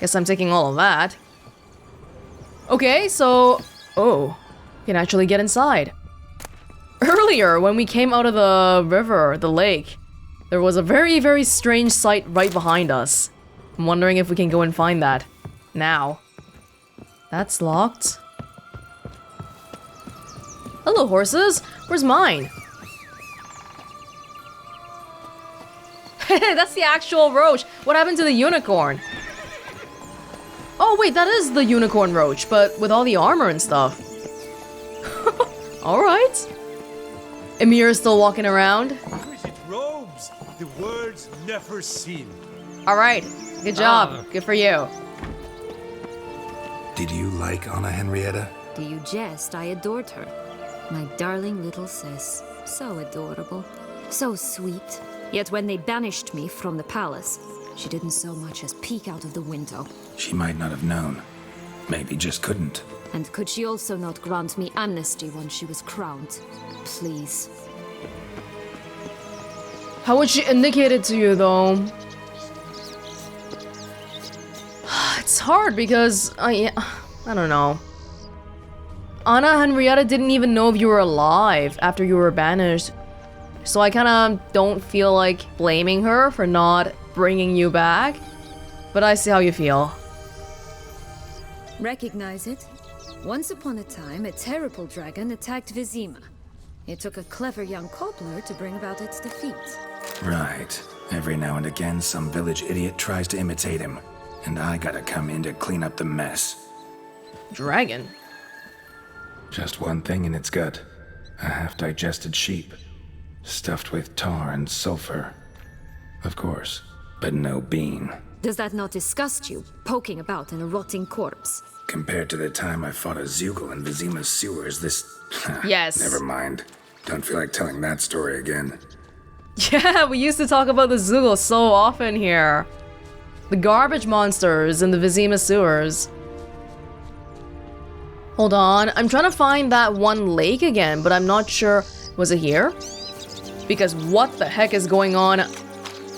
Guess I'm taking all of that. Okay, so... Oh. You can actually get inside. Earlier, when we came out of the river, the lake, there was a very, very strange sight right behind us. I'm wondering if we can go and find that. Now. That's locked. Hello, horses. Where's mine? That's the actual roach. What happened to the unicorn? Oh, wait, that is the unicorn roach, but with all the armor and stuff. Alright. Emir is still walking around. Exquisite robes, the words never seen. Alright, good job. Good for you. Did you like Anna Henrietta? Do you jest? I adored her. My darling little sis. So adorable. So sweet. Yet when they banished me from the palace, she didn't so much as peek out of the window. She might not have known. Maybe just couldn't. And could she also not grant me amnesty once she was crowned? Please. How would she indicate it to you, though? It's hard because I don't know. Anna Henrietta didn't even know if you were alive after you were banished. So I kind of don't feel like blaming her for not bringing you back. But I see how you feel. Recognize it? Once upon a time, a terrible dragon attacked Vizima. It took a clever young cobbler to bring about its defeat. Right. Every now and again, some village idiot tries to imitate him. And I gotta come in to clean up the mess. Dragon? Just one thing in its gut. A half-digested sheep. Stuffed with tar and sulfur. Of course. But no bean. Does that not disgust you, poking about in a rotting corpse? Compared to the time I fought a Zeugl in Vizima's sewers, this... Yes. Never mind. Don't feel like telling that story again. Yeah, we used to talk about the Zeugl so often here. The garbage monsters in the Vizima sewers. Hold on, I'm trying to find that one lake again, but I'm not sure. Was it here? Because what the heck is going on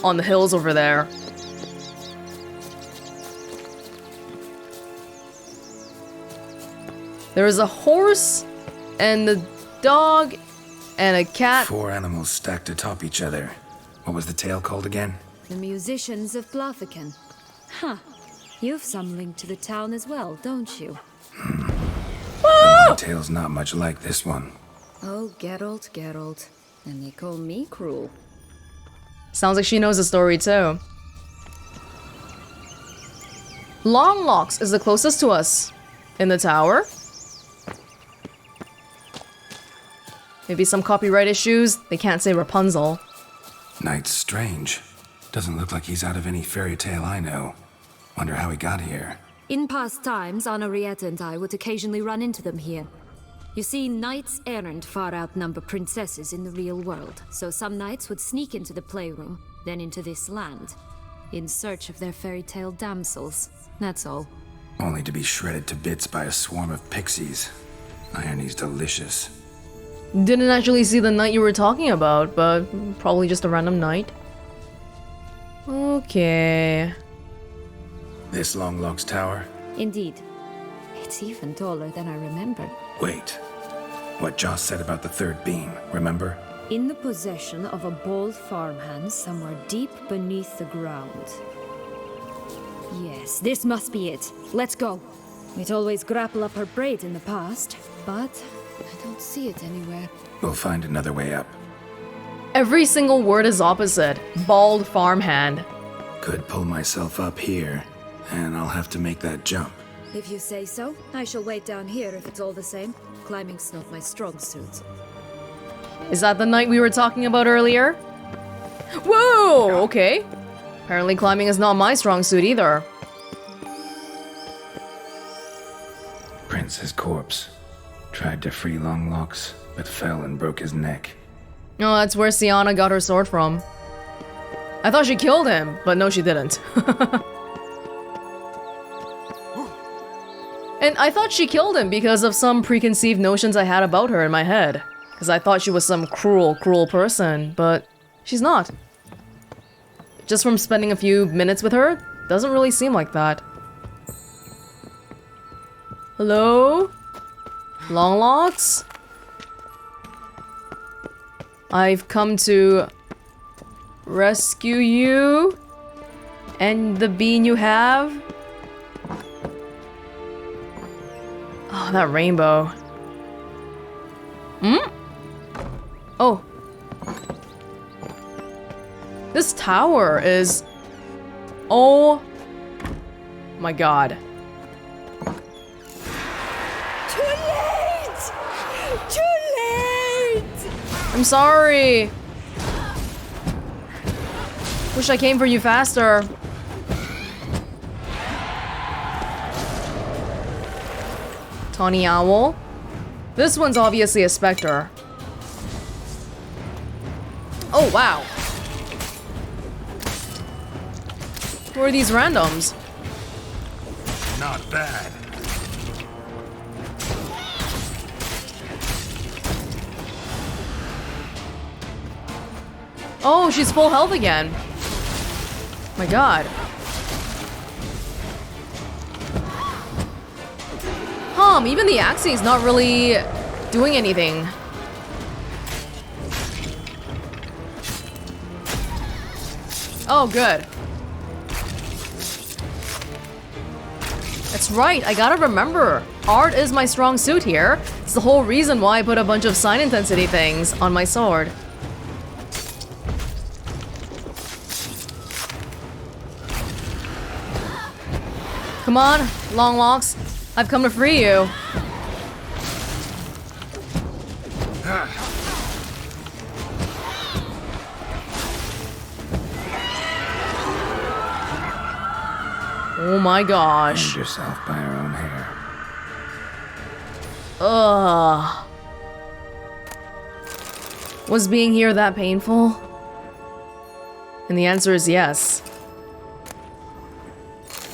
the hills over there? There is a horse and a dog and a cat. 4 animals stacked atop each other. What was the tale called again? The musicians of Blaviken. Huh. You've some link to the town as well, don't you? My tale's not much like this one. Oh, Geralt, Geralt. And they call me cruel. Sounds like she knows the story too. Longlocks is the closest to us. In the tower. Maybe some copyright issues. They can't say Rapunzel. Knight's strange. Doesn't look like he's out of any fairy tale I know. Wonder how he got here. In past times, Henriette and I would occasionally run into them here. You see, knights errant far outnumber princesses in the real world, so some knights would sneak into the playroom, then into this land, in search of their fairy tale damsels. That's all. Only to be shredded to bits by a swarm of pixies. Irony's delicious. Didn't actually see the knight you were talking about, but probably just a random knight. Okay. This Longlock's tower? Indeed. It's even taller than I remember. Wait. What Joss said about the third beam, remember? In the possession of a bold farmhand somewhere deep beneath the ground. Yes, this must be it. Let's go. We'd always grapple up her braid in the past, but I don't see it anywhere. We'll find another way up. Every single word is opposite. Bald farmhand. Could pull myself up here, and I'll have to make that jump. If you say so, I shall wait down here if it's all the same. Climbing's not my strong suit. Is that the knight we were talking about earlier? Whoa! Okay. Apparently climbing is not my strong suit either. Prince's corpse. Tried to free Longlocks, but fell and broke his neck. Oh, that's where Sienna got her sword from. I thought she killed him, but no, she didn't. And I thought she killed him because of some preconceived notions I had about her in my head. Because I thought she was some cruel, cruel person, but she's not. Just from spending a few minutes with her, doesn't really seem like that. Hello? Longlocks? I've come to rescue you and the bean you have. Oh, that rainbow. Hmm? Oh. This tower is... Oh my god. Too late! Too late! I'm sorry. Wish I came for you faster. Tawny Owl. This one's obviously a specter. Oh, wow. Who are these randoms? Not bad. Oh, she's full health again. My god. Even the Axie's not really doing anything. Oh, good. That's right, I gotta remember. Art is my strong suit here. It's the whole reason why I put a bunch of sign intensity things on my sword. Come on, Longlocks. I've come to free you. Oh my gosh. Hanged yourself by her own hair. Ugh. Was being here that painful? And the answer is yes.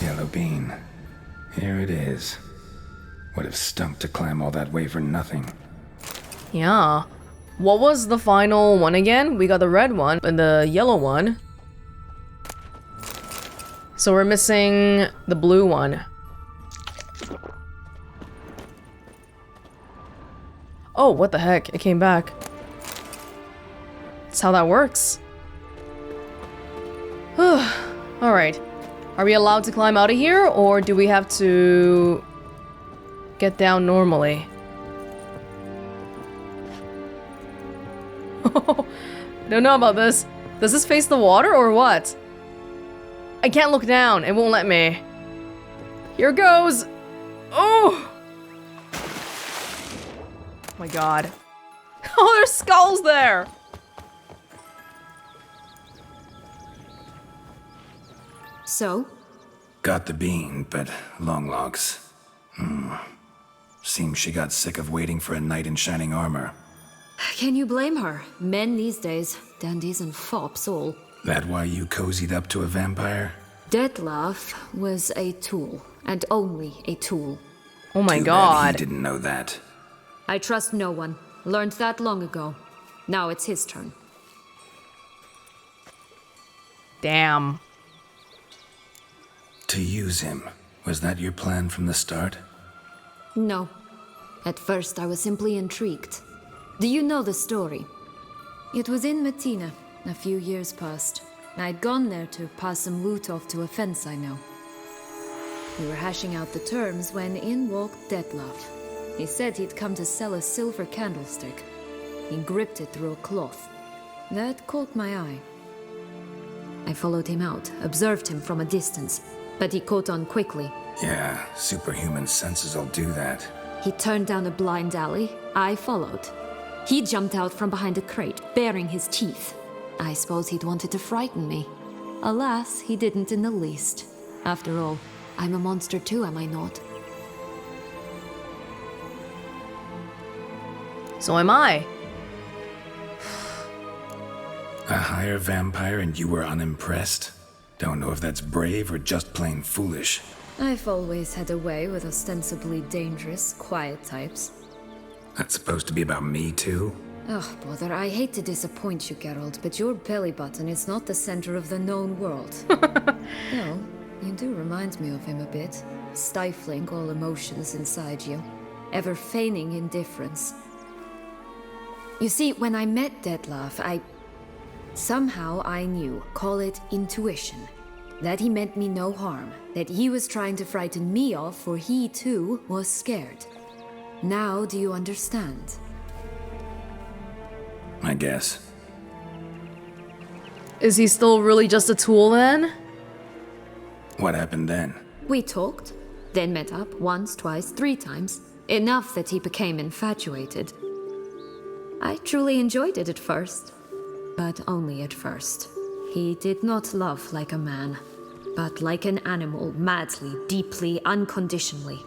Yellow bean. Here it is. Would have stunk to climb all that way for nothing. Yeah. What was the final one again? We got the red one and the yellow one. So we're missing the blue one. Oh, what the heck? It came back. That's how that works. Alright. Are we allowed to climb out of here, or do we have to get down normally? Don't know about this. Does this face the water or what? I can't look down. It won't let me. Here goes. Oh! My god. Oh, there's skulls there! So? Got the bean, but long logs. Seems she got sick of waiting for a knight in shining armor. Can you blame her? Men these days, dandies and fops all. That why you cozied up to a vampire? Detlef was a tool, and only a tool. Oh my Too god. bad he didn't know that. I trust no one. Learned that long ago. Now it's his turn. Damn. To use him. Was that your plan from the start? No. At first I was simply intrigued. Do you know the story? It was in Mettina, a few years past. I'd gone there to pass some loot off to a fence I know. We were hashing out the terms when in walked Detlef. He said he'd come to sell a silver candlestick. He gripped it through a cloth. That caught my eye. I followed him out, observed him from a distance, but he caught on quickly. Yeah, superhuman senses will do that. He turned down a blind alley. I followed. He jumped out from behind a crate, baring his teeth. I suppose he'd wanted to frighten me. Alas, he didn't in the least. After all, I'm a monster too, am I not? So am I. A higher vampire and you were unimpressed? Don't know if that's brave or just plain foolish. I've always had a way with ostensibly dangerous, quiet types. That's supposed to be about me too? Oh, bother, I hate to disappoint you, Geralt, but your belly button is not the center of the known world. No, you do remind me of him a bit. Stifling all emotions inside you. Ever feigning indifference. You see, when I met Detlef, somehow I knew, call it intuition, that he meant me no harm, that he was trying to frighten me off, for he too was scared. Now do you understand? I guess. Is he still really just a tool then? What happened then? We talked, then met up once, twice, 3 times. Enough that he became infatuated. I truly enjoyed it at first, but only at first. He did not love like a man, but like an animal, madly, deeply, unconditionally,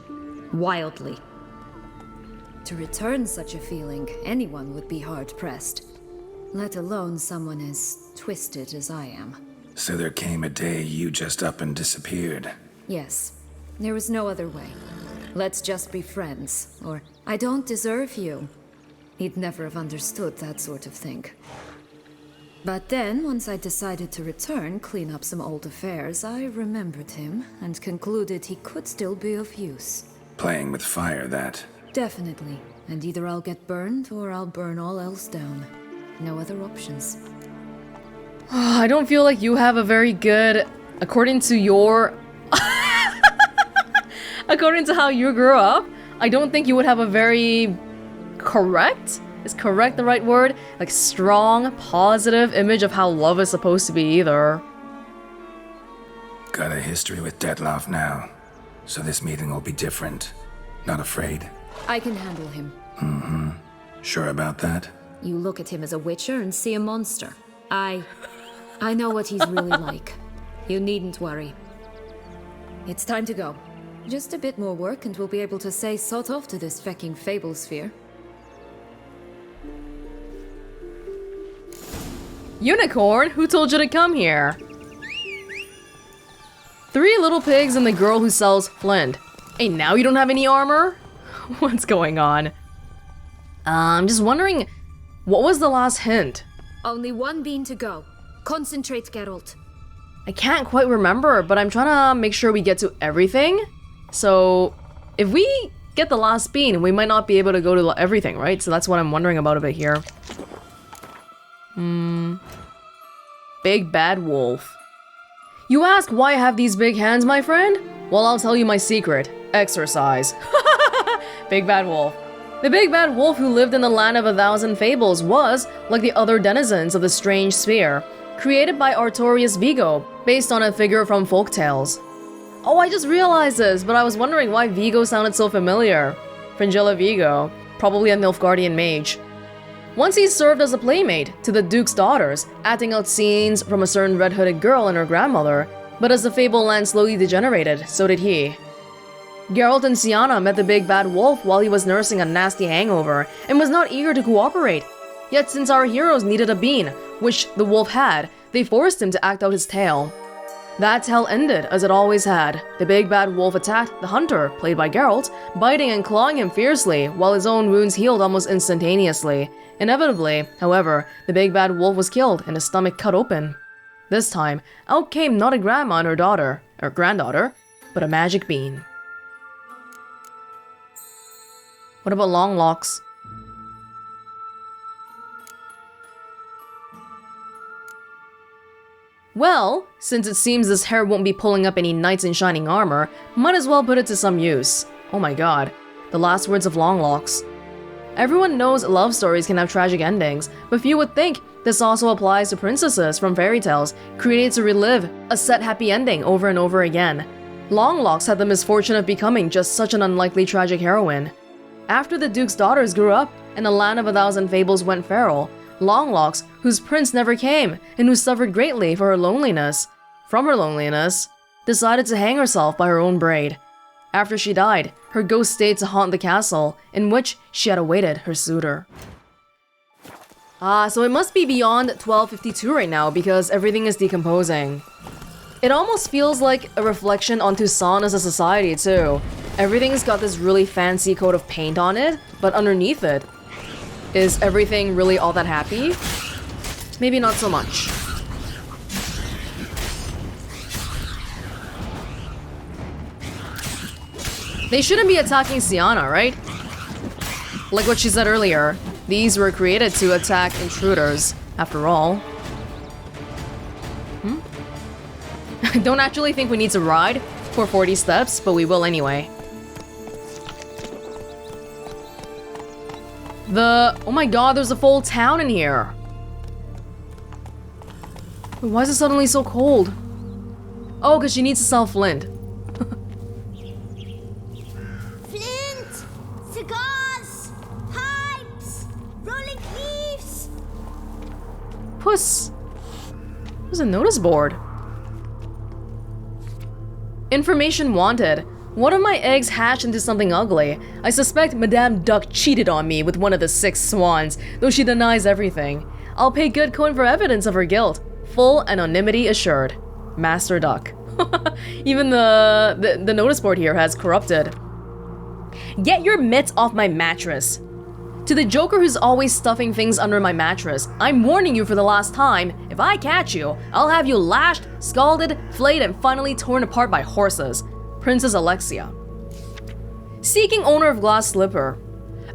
wildly. To return such a feeling, anyone would be hard-pressed, let alone someone as twisted as I am. So there came a day you just up and disappeared. Yes, there was no other way. Let's just be friends, or I don't deserve you. He'd never have understood that sort of thing. But then, once I decided to return, clean up some old affairs, I remembered him and concluded he could still be of use. Playing with fire, that. Definitely. And either I'll get burned or I'll burn all else down. No other options. I don't feel like you have a very good, according to your... according to how you grew up, I don't think you would have a very correct? Is correct the right word? Like strong, positive image of how love is supposed to be either. Got a history with Detlef now, so this meeting will be different. Not afraid? I can handle him. Mm-hmm. Sure about that? You look at him as a witcher and see a monster. I know what he's really like. You needn't worry. It's time to go. Just a bit more work and we'll be able to say sod off to this fecking fable sphere. Unicorn? Who told you to come here? 3 little pigs and the girl who sells flint. Hey, now you don't have any armor? What's going on? I'm just wondering, what was the last hint? Only one bean to go. Concentrate, Geralt. I can't quite remember, but I'm trying to make sure we get to everything. So, if we get the last bean, we might not be able to go to everything, right? So that's what I'm wondering about a bit here. Big bad wolf. You ask why I have these big hands, my friend? Well, I'll tell you my secret. Exercise. Big bad wolf. The big bad wolf who lived in the land of 1,000 fables was, like the other denizens of the strange sphere, created by Artorius Vigo, based on a figure from folktales. Oh, I just realized this, but I was wondering why Vigo sounded so familiar. Fringilla Vigo, probably a Nilfgaardian mage. Once he served as a playmate to the Duke's daughters, acting out scenes from a certain red-hooded girl and her grandmother, but as the fable land slowly degenerated, so did he. Geralt and Sienna met the big bad wolf while he was nursing a nasty hangover and was not eager to cooperate. Yet since our heroes needed a bean, which the wolf had, they forced him to act out his tale. That tale ended as it always had. The big bad wolf attacked the hunter, played by Geralt, biting and clawing him fiercely, while his own wounds healed almost instantaneously. Inevitably, however, the big bad wolf was killed and his stomach cut open. This time, out came not a grandma and her daughter, or granddaughter, but a magic bean. What about Long Locks? Well, since it seems this hair won't be pulling up any knights in shining armor, might as well put it to some use. Oh my god, the last words of Long Locks. Everyone knows love stories can have tragic endings, but few would think this also applies to princesses from fairy tales, created to relive a set happy ending over and over again. Long Locks had the misfortune of becoming just such an unlikely tragic heroine. After the Duke's daughters grew up and the land of 1,000 fables went feral, Long Locks, whose prince never came and who suffered greatly from her loneliness, decided to hang herself by her own braid. After she died, her ghost stayed to haunt the castle, in which she had awaited her suitor. So it must be beyond 1252 right now because everything is decomposing. It almost feels like a reflection on Toussaint as a society too. Everything's got this really fancy coat of paint on it, but underneath it, is everything really all that happy? Maybe not so much. They shouldn't be attacking Sienna, right? Like what she said earlier, these were created to attack intruders, after all. I don't actually think we need to ride for 40 steps, but we will anyway. Oh my god, there's a full town in here. Why is it suddenly so cold? Oh, because she needs to sell flint. Flint! Cigars! Pipes! Rolling leaves! Puss! There's a notice board. Information wanted. One of my eggs hatched into something ugly. I suspect Madame Duck cheated on me with one of the 6 swans, though she denies everything. I'll pay good coin for evidence of her guilt. Full anonymity assured. Master Duck. Even the notice board here has corrupted. Get your mitts off my mattress. To the Joker who's always stuffing things under my mattress, I'm warning you for the last time, if I catch you, I'll have you lashed, scalded, flayed, and finally torn apart by horses. Princess Alexia. Seeking owner of glass slipper.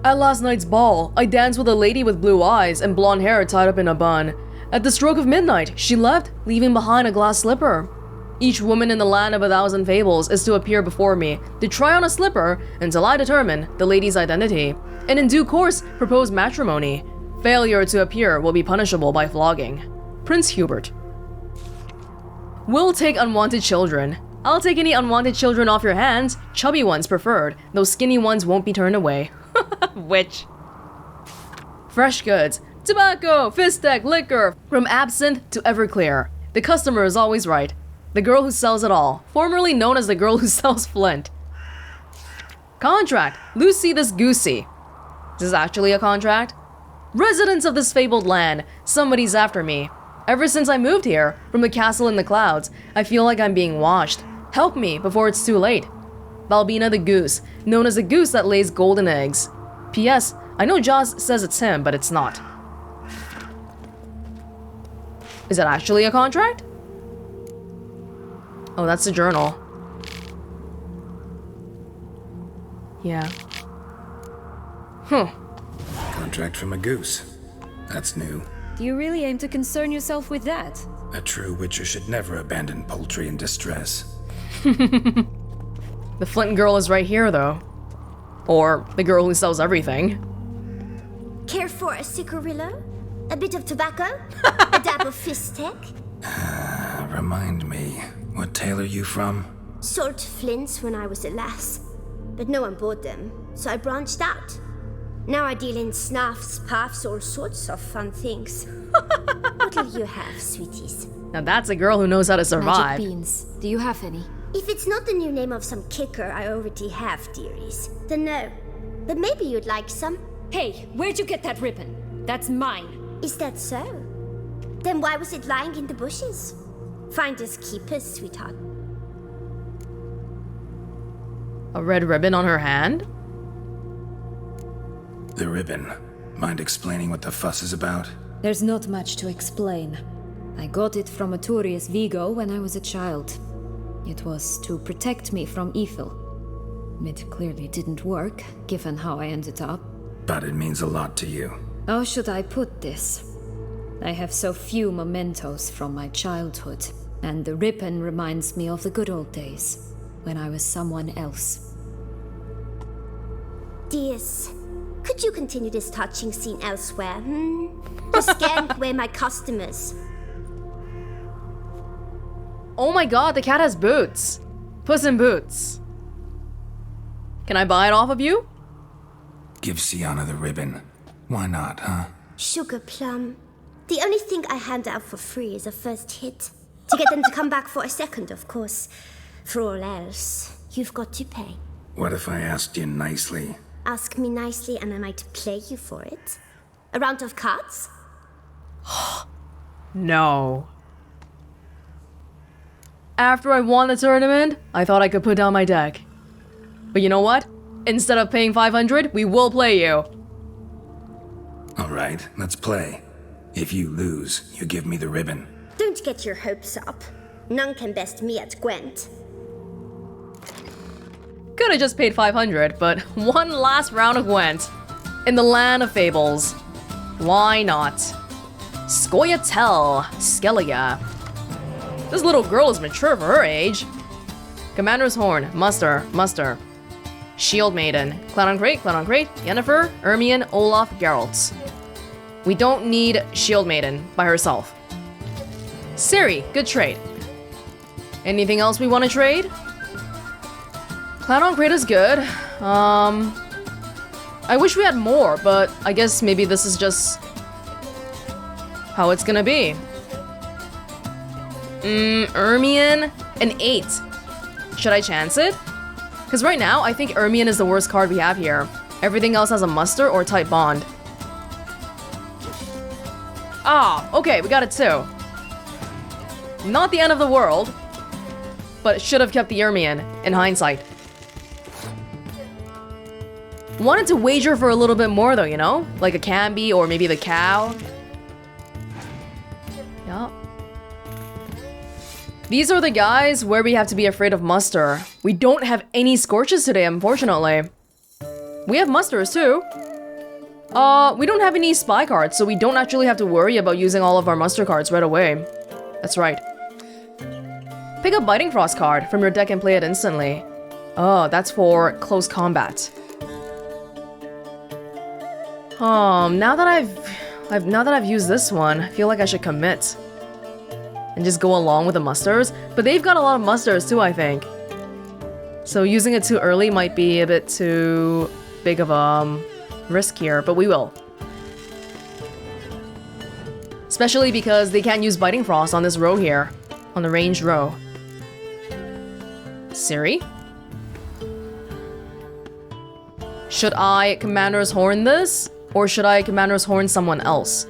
At last night's ball, I danced with a lady with blue eyes and blonde hair tied up in a bun. At the stroke of midnight, she left, leaving behind a glass slipper. Each woman in the land of 1,000 fables is to appear before me, to try on a slipper until I determine the lady's identity, and in due course propose matrimony. Failure to appear will be punishable by flogging. Prince Hubert. We'll take unwanted children. I'll take any unwanted children off your hands, chubby ones preferred, though skinny ones won't be turned away. Which? Fresh goods. Tobacco, fistek, liquor, from absinthe to Everclear. The customer is always right. The girl who sells it all. Formerly known as the girl who sells flint. Contract. Lucy this Goosey. Is this actually a contract? Residents of this fabled land. Somebody's after me. Ever since I moved here, from the castle in the clouds, I feel like I'm being watched. Help me before it's too late. Balbina the Goose, known as the goose that lays golden eggs. P.S. I know Jaws says it's him, but it's not. Is it actually a contract? Oh, that's the journal. Yeah. Huh. Contract from a goose. That's new. Do you really aim to concern yourself with that? A true witcher should never abandon poultry in distress. The Flint girl is right here, though. Or the girl who sells everything. Care for a cigarillo? A bit of tobacco? A dab of fistek? Remind me, what tale are you from? Sold flints when I was a lass, but no one bought them, so I branched out. Now I deal in snuffs, puffs, all sorts of fun things. What'll you have, sweeties? Now that's a girl who knows how to survive. Magic beans. Do you have any? If it's not the new name of some kicker I already have, dearies, then no. But maybe you'd like some. Hey, where'd you get that ribbon? That's mine. Is that so? Then why was it lying in the bushes? Finders keepers, sweetheart. A red ribbon on her hand? The ribbon. Mind explaining what the fuss is about? There's not much to explain. I got it from Aturius Vigo when I was a child. It was to protect me from evil. It clearly didn't work, given how I ended up. But it means a lot to you. How should I put this? I have so few mementos from my childhood, and the ribbon reminds me of the good old days, when I was someone else. Dears, could you continue this touching scene elsewhere, The scan where my customers. Oh my god, the cat has boots. Puss in Boots. Can I buy it off of you? Give Sienna the ribbon. Why not, huh? Sugar plum. The only thing I hand out for free is a first hit. To get them to come back for a second, of course. For all else, you've got to pay. What if I asked you nicely? Ask me nicely and I might play you for it. A round of cards? No. After I won the tournament, I thought I could put down my deck. But you know what? Instead of paying 500, we will play you. Alright, let's play. If you lose, you give me the ribbon. Don't get your hopes up. None can best me at Gwent. Could've just paid 500, but one last round of Gwent. In the land of fables. Why not? Scoia'tael, Skellige. This little girl is mature for her age. Commander's Horn, Muster. Shield Maiden, Clan Crate, Yennefer, Ermion, Olaf, Geralt. We don't need Shield Maiden by herself. Ciri, good trade. Anything else we want to trade? Clan Crate is good. I wish we had more, but I guess maybe this is just how it's gonna be. Ermion, an 8. Should I chance it? Because right now, I think Ermion is the worst card we have here. Everything else has a muster or tight bond. Ah, okay, we got it too. Not the end of the world, but should have kept the Ermion, in hindsight. Wanted to wager for a little bit more though, you know? Like a Camby or maybe the cow. Yup. These are the guys where we have to be afraid of muster. We don't have any Scorches today, unfortunately. We have musters too. We don't have any spy cards, so we don't actually have to worry about using all of our muster cards right away. That's right. Pick a Biting Frost card from your deck and play it instantly. Oh, that's for close combat. Now that I've used this one, I feel like I should commit. And just go along with the musters. But they've got a lot of musters too, I think. So using it too early might be a bit too big of a risk here, but we will. Especially because they can't use Biting Frost on this row here. On the ranged row. Siri? Should I Commander's Horn this? Or should I Commander's Horn someone else?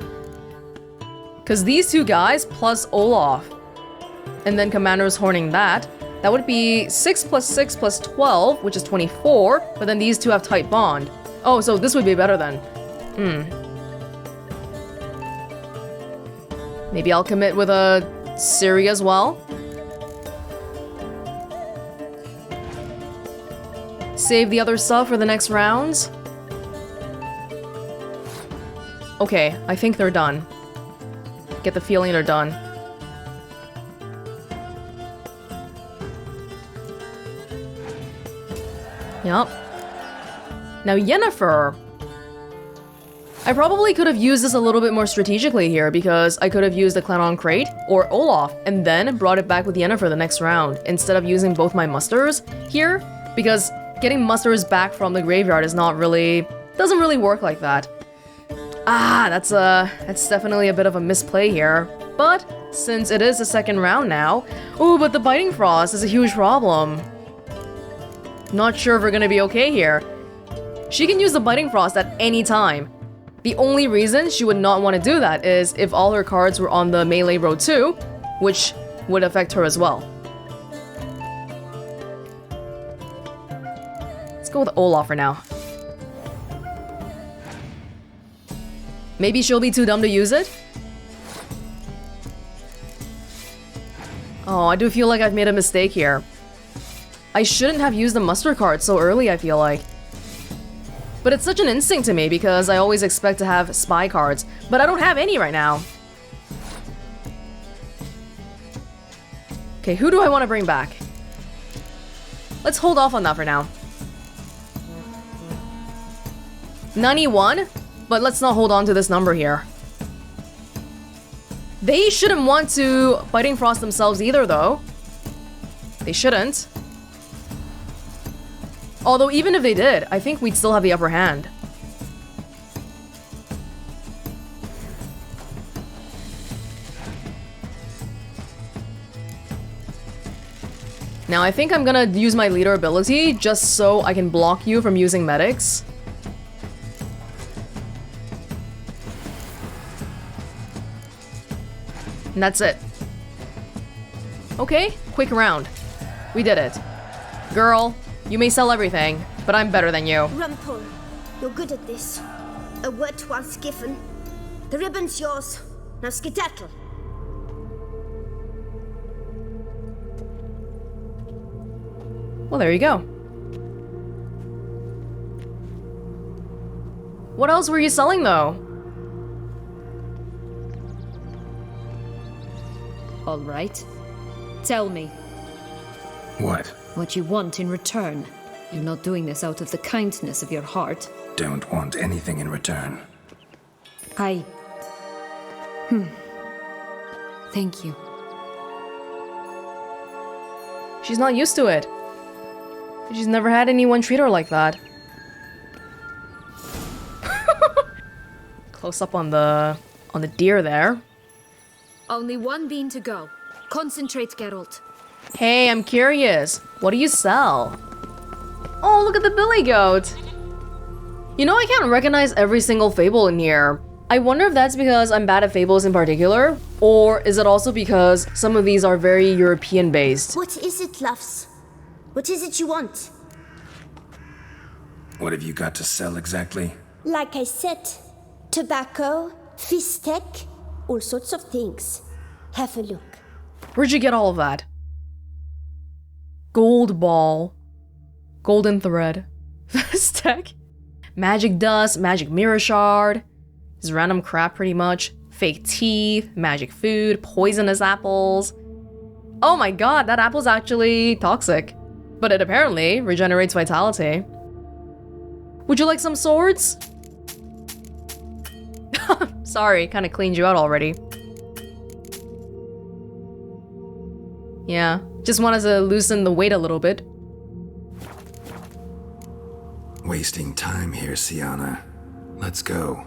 Because these two guys plus Olaf, and then Commander's Horning that would be 6 plus 6 plus 12, which is 24, but then these two have tight bond. Oh, so this would be better then. Maybe I'll commit with a Siri as well. Save the other stuff for the next rounds. Okay, I think they're done. Get the feeling they're done. Yup. Now Yennefer. I probably could have used this a little bit more strategically here because I could have used the Clanon Crate or Olaf and then brought it back with Yennefer the next round instead of using both my musters here because getting musters back from the graveyard is not really... doesn't really work like that. Ah, that's definitely a bit of a misplay here. But since it is the second round now... Ooh, but the Biting Frost is a huge problem. Not sure if we're gonna be okay here. She can use the Biting Frost at any time. The only reason she would not want to do that is if all her cards were on the melee row too, which would affect her as well. Let's go with Olaf for now. Maybe she'll be too dumb to use it? Oh, I do feel like I've made a mistake here. I shouldn't have used the muster card so early, I feel like. But it's such an instinct to me because I always expect to have spy cards, but I don't have any right now. Okay, who do I want to bring back? Let's hold off on that for now. 91? But let's not hold on to this number here. They shouldn't want to Biting Frost themselves either, though. They shouldn't. Although even if they did, I think we'd still have the upper hand. Now I think I'm gonna use my leader ability just so I can block you from using medics. And that's it. Okay, quick round. We did it. Girl, you may sell everything, but I'm better than you. Rumpole, you're good at this. A word once given. The ribbon's yours. Now skedaddle. Well, there you go. What else were you selling, though? All right. Tell me. What? What you want in return. You're not doing this out of the kindness of your heart. Don't want anything in return. Thank you. She's not used to it. She's never had anyone treat her like that. Close up on the deer there. Only one bean to go. Concentrate, Geralt. Hey, I'm curious. What do you sell? Oh, look at the billy goat. You know, I can't recognize every single fable in here. I wonder if that's because I'm bad at fables in particular, or is it also because some of these are very European-based? What is it, loves? What is it you want? What have you got to sell exactly? Like I said, tobacco, fistek, all sorts of things. Have a look. Where'd you get all of that? Gold ball. Golden thread. Stack. Magic dust, magic mirror shard. Just random crap pretty much. Fake teeth, magic food, poisonous apples. Oh my god, that apple's actually toxic. But it apparently regenerates vitality. Would you like some swords? Sorry, kinda cleaned you out already. Yeah, just wanted to loosen the weight a little bit. Wasting time here, Sienna. Let's go.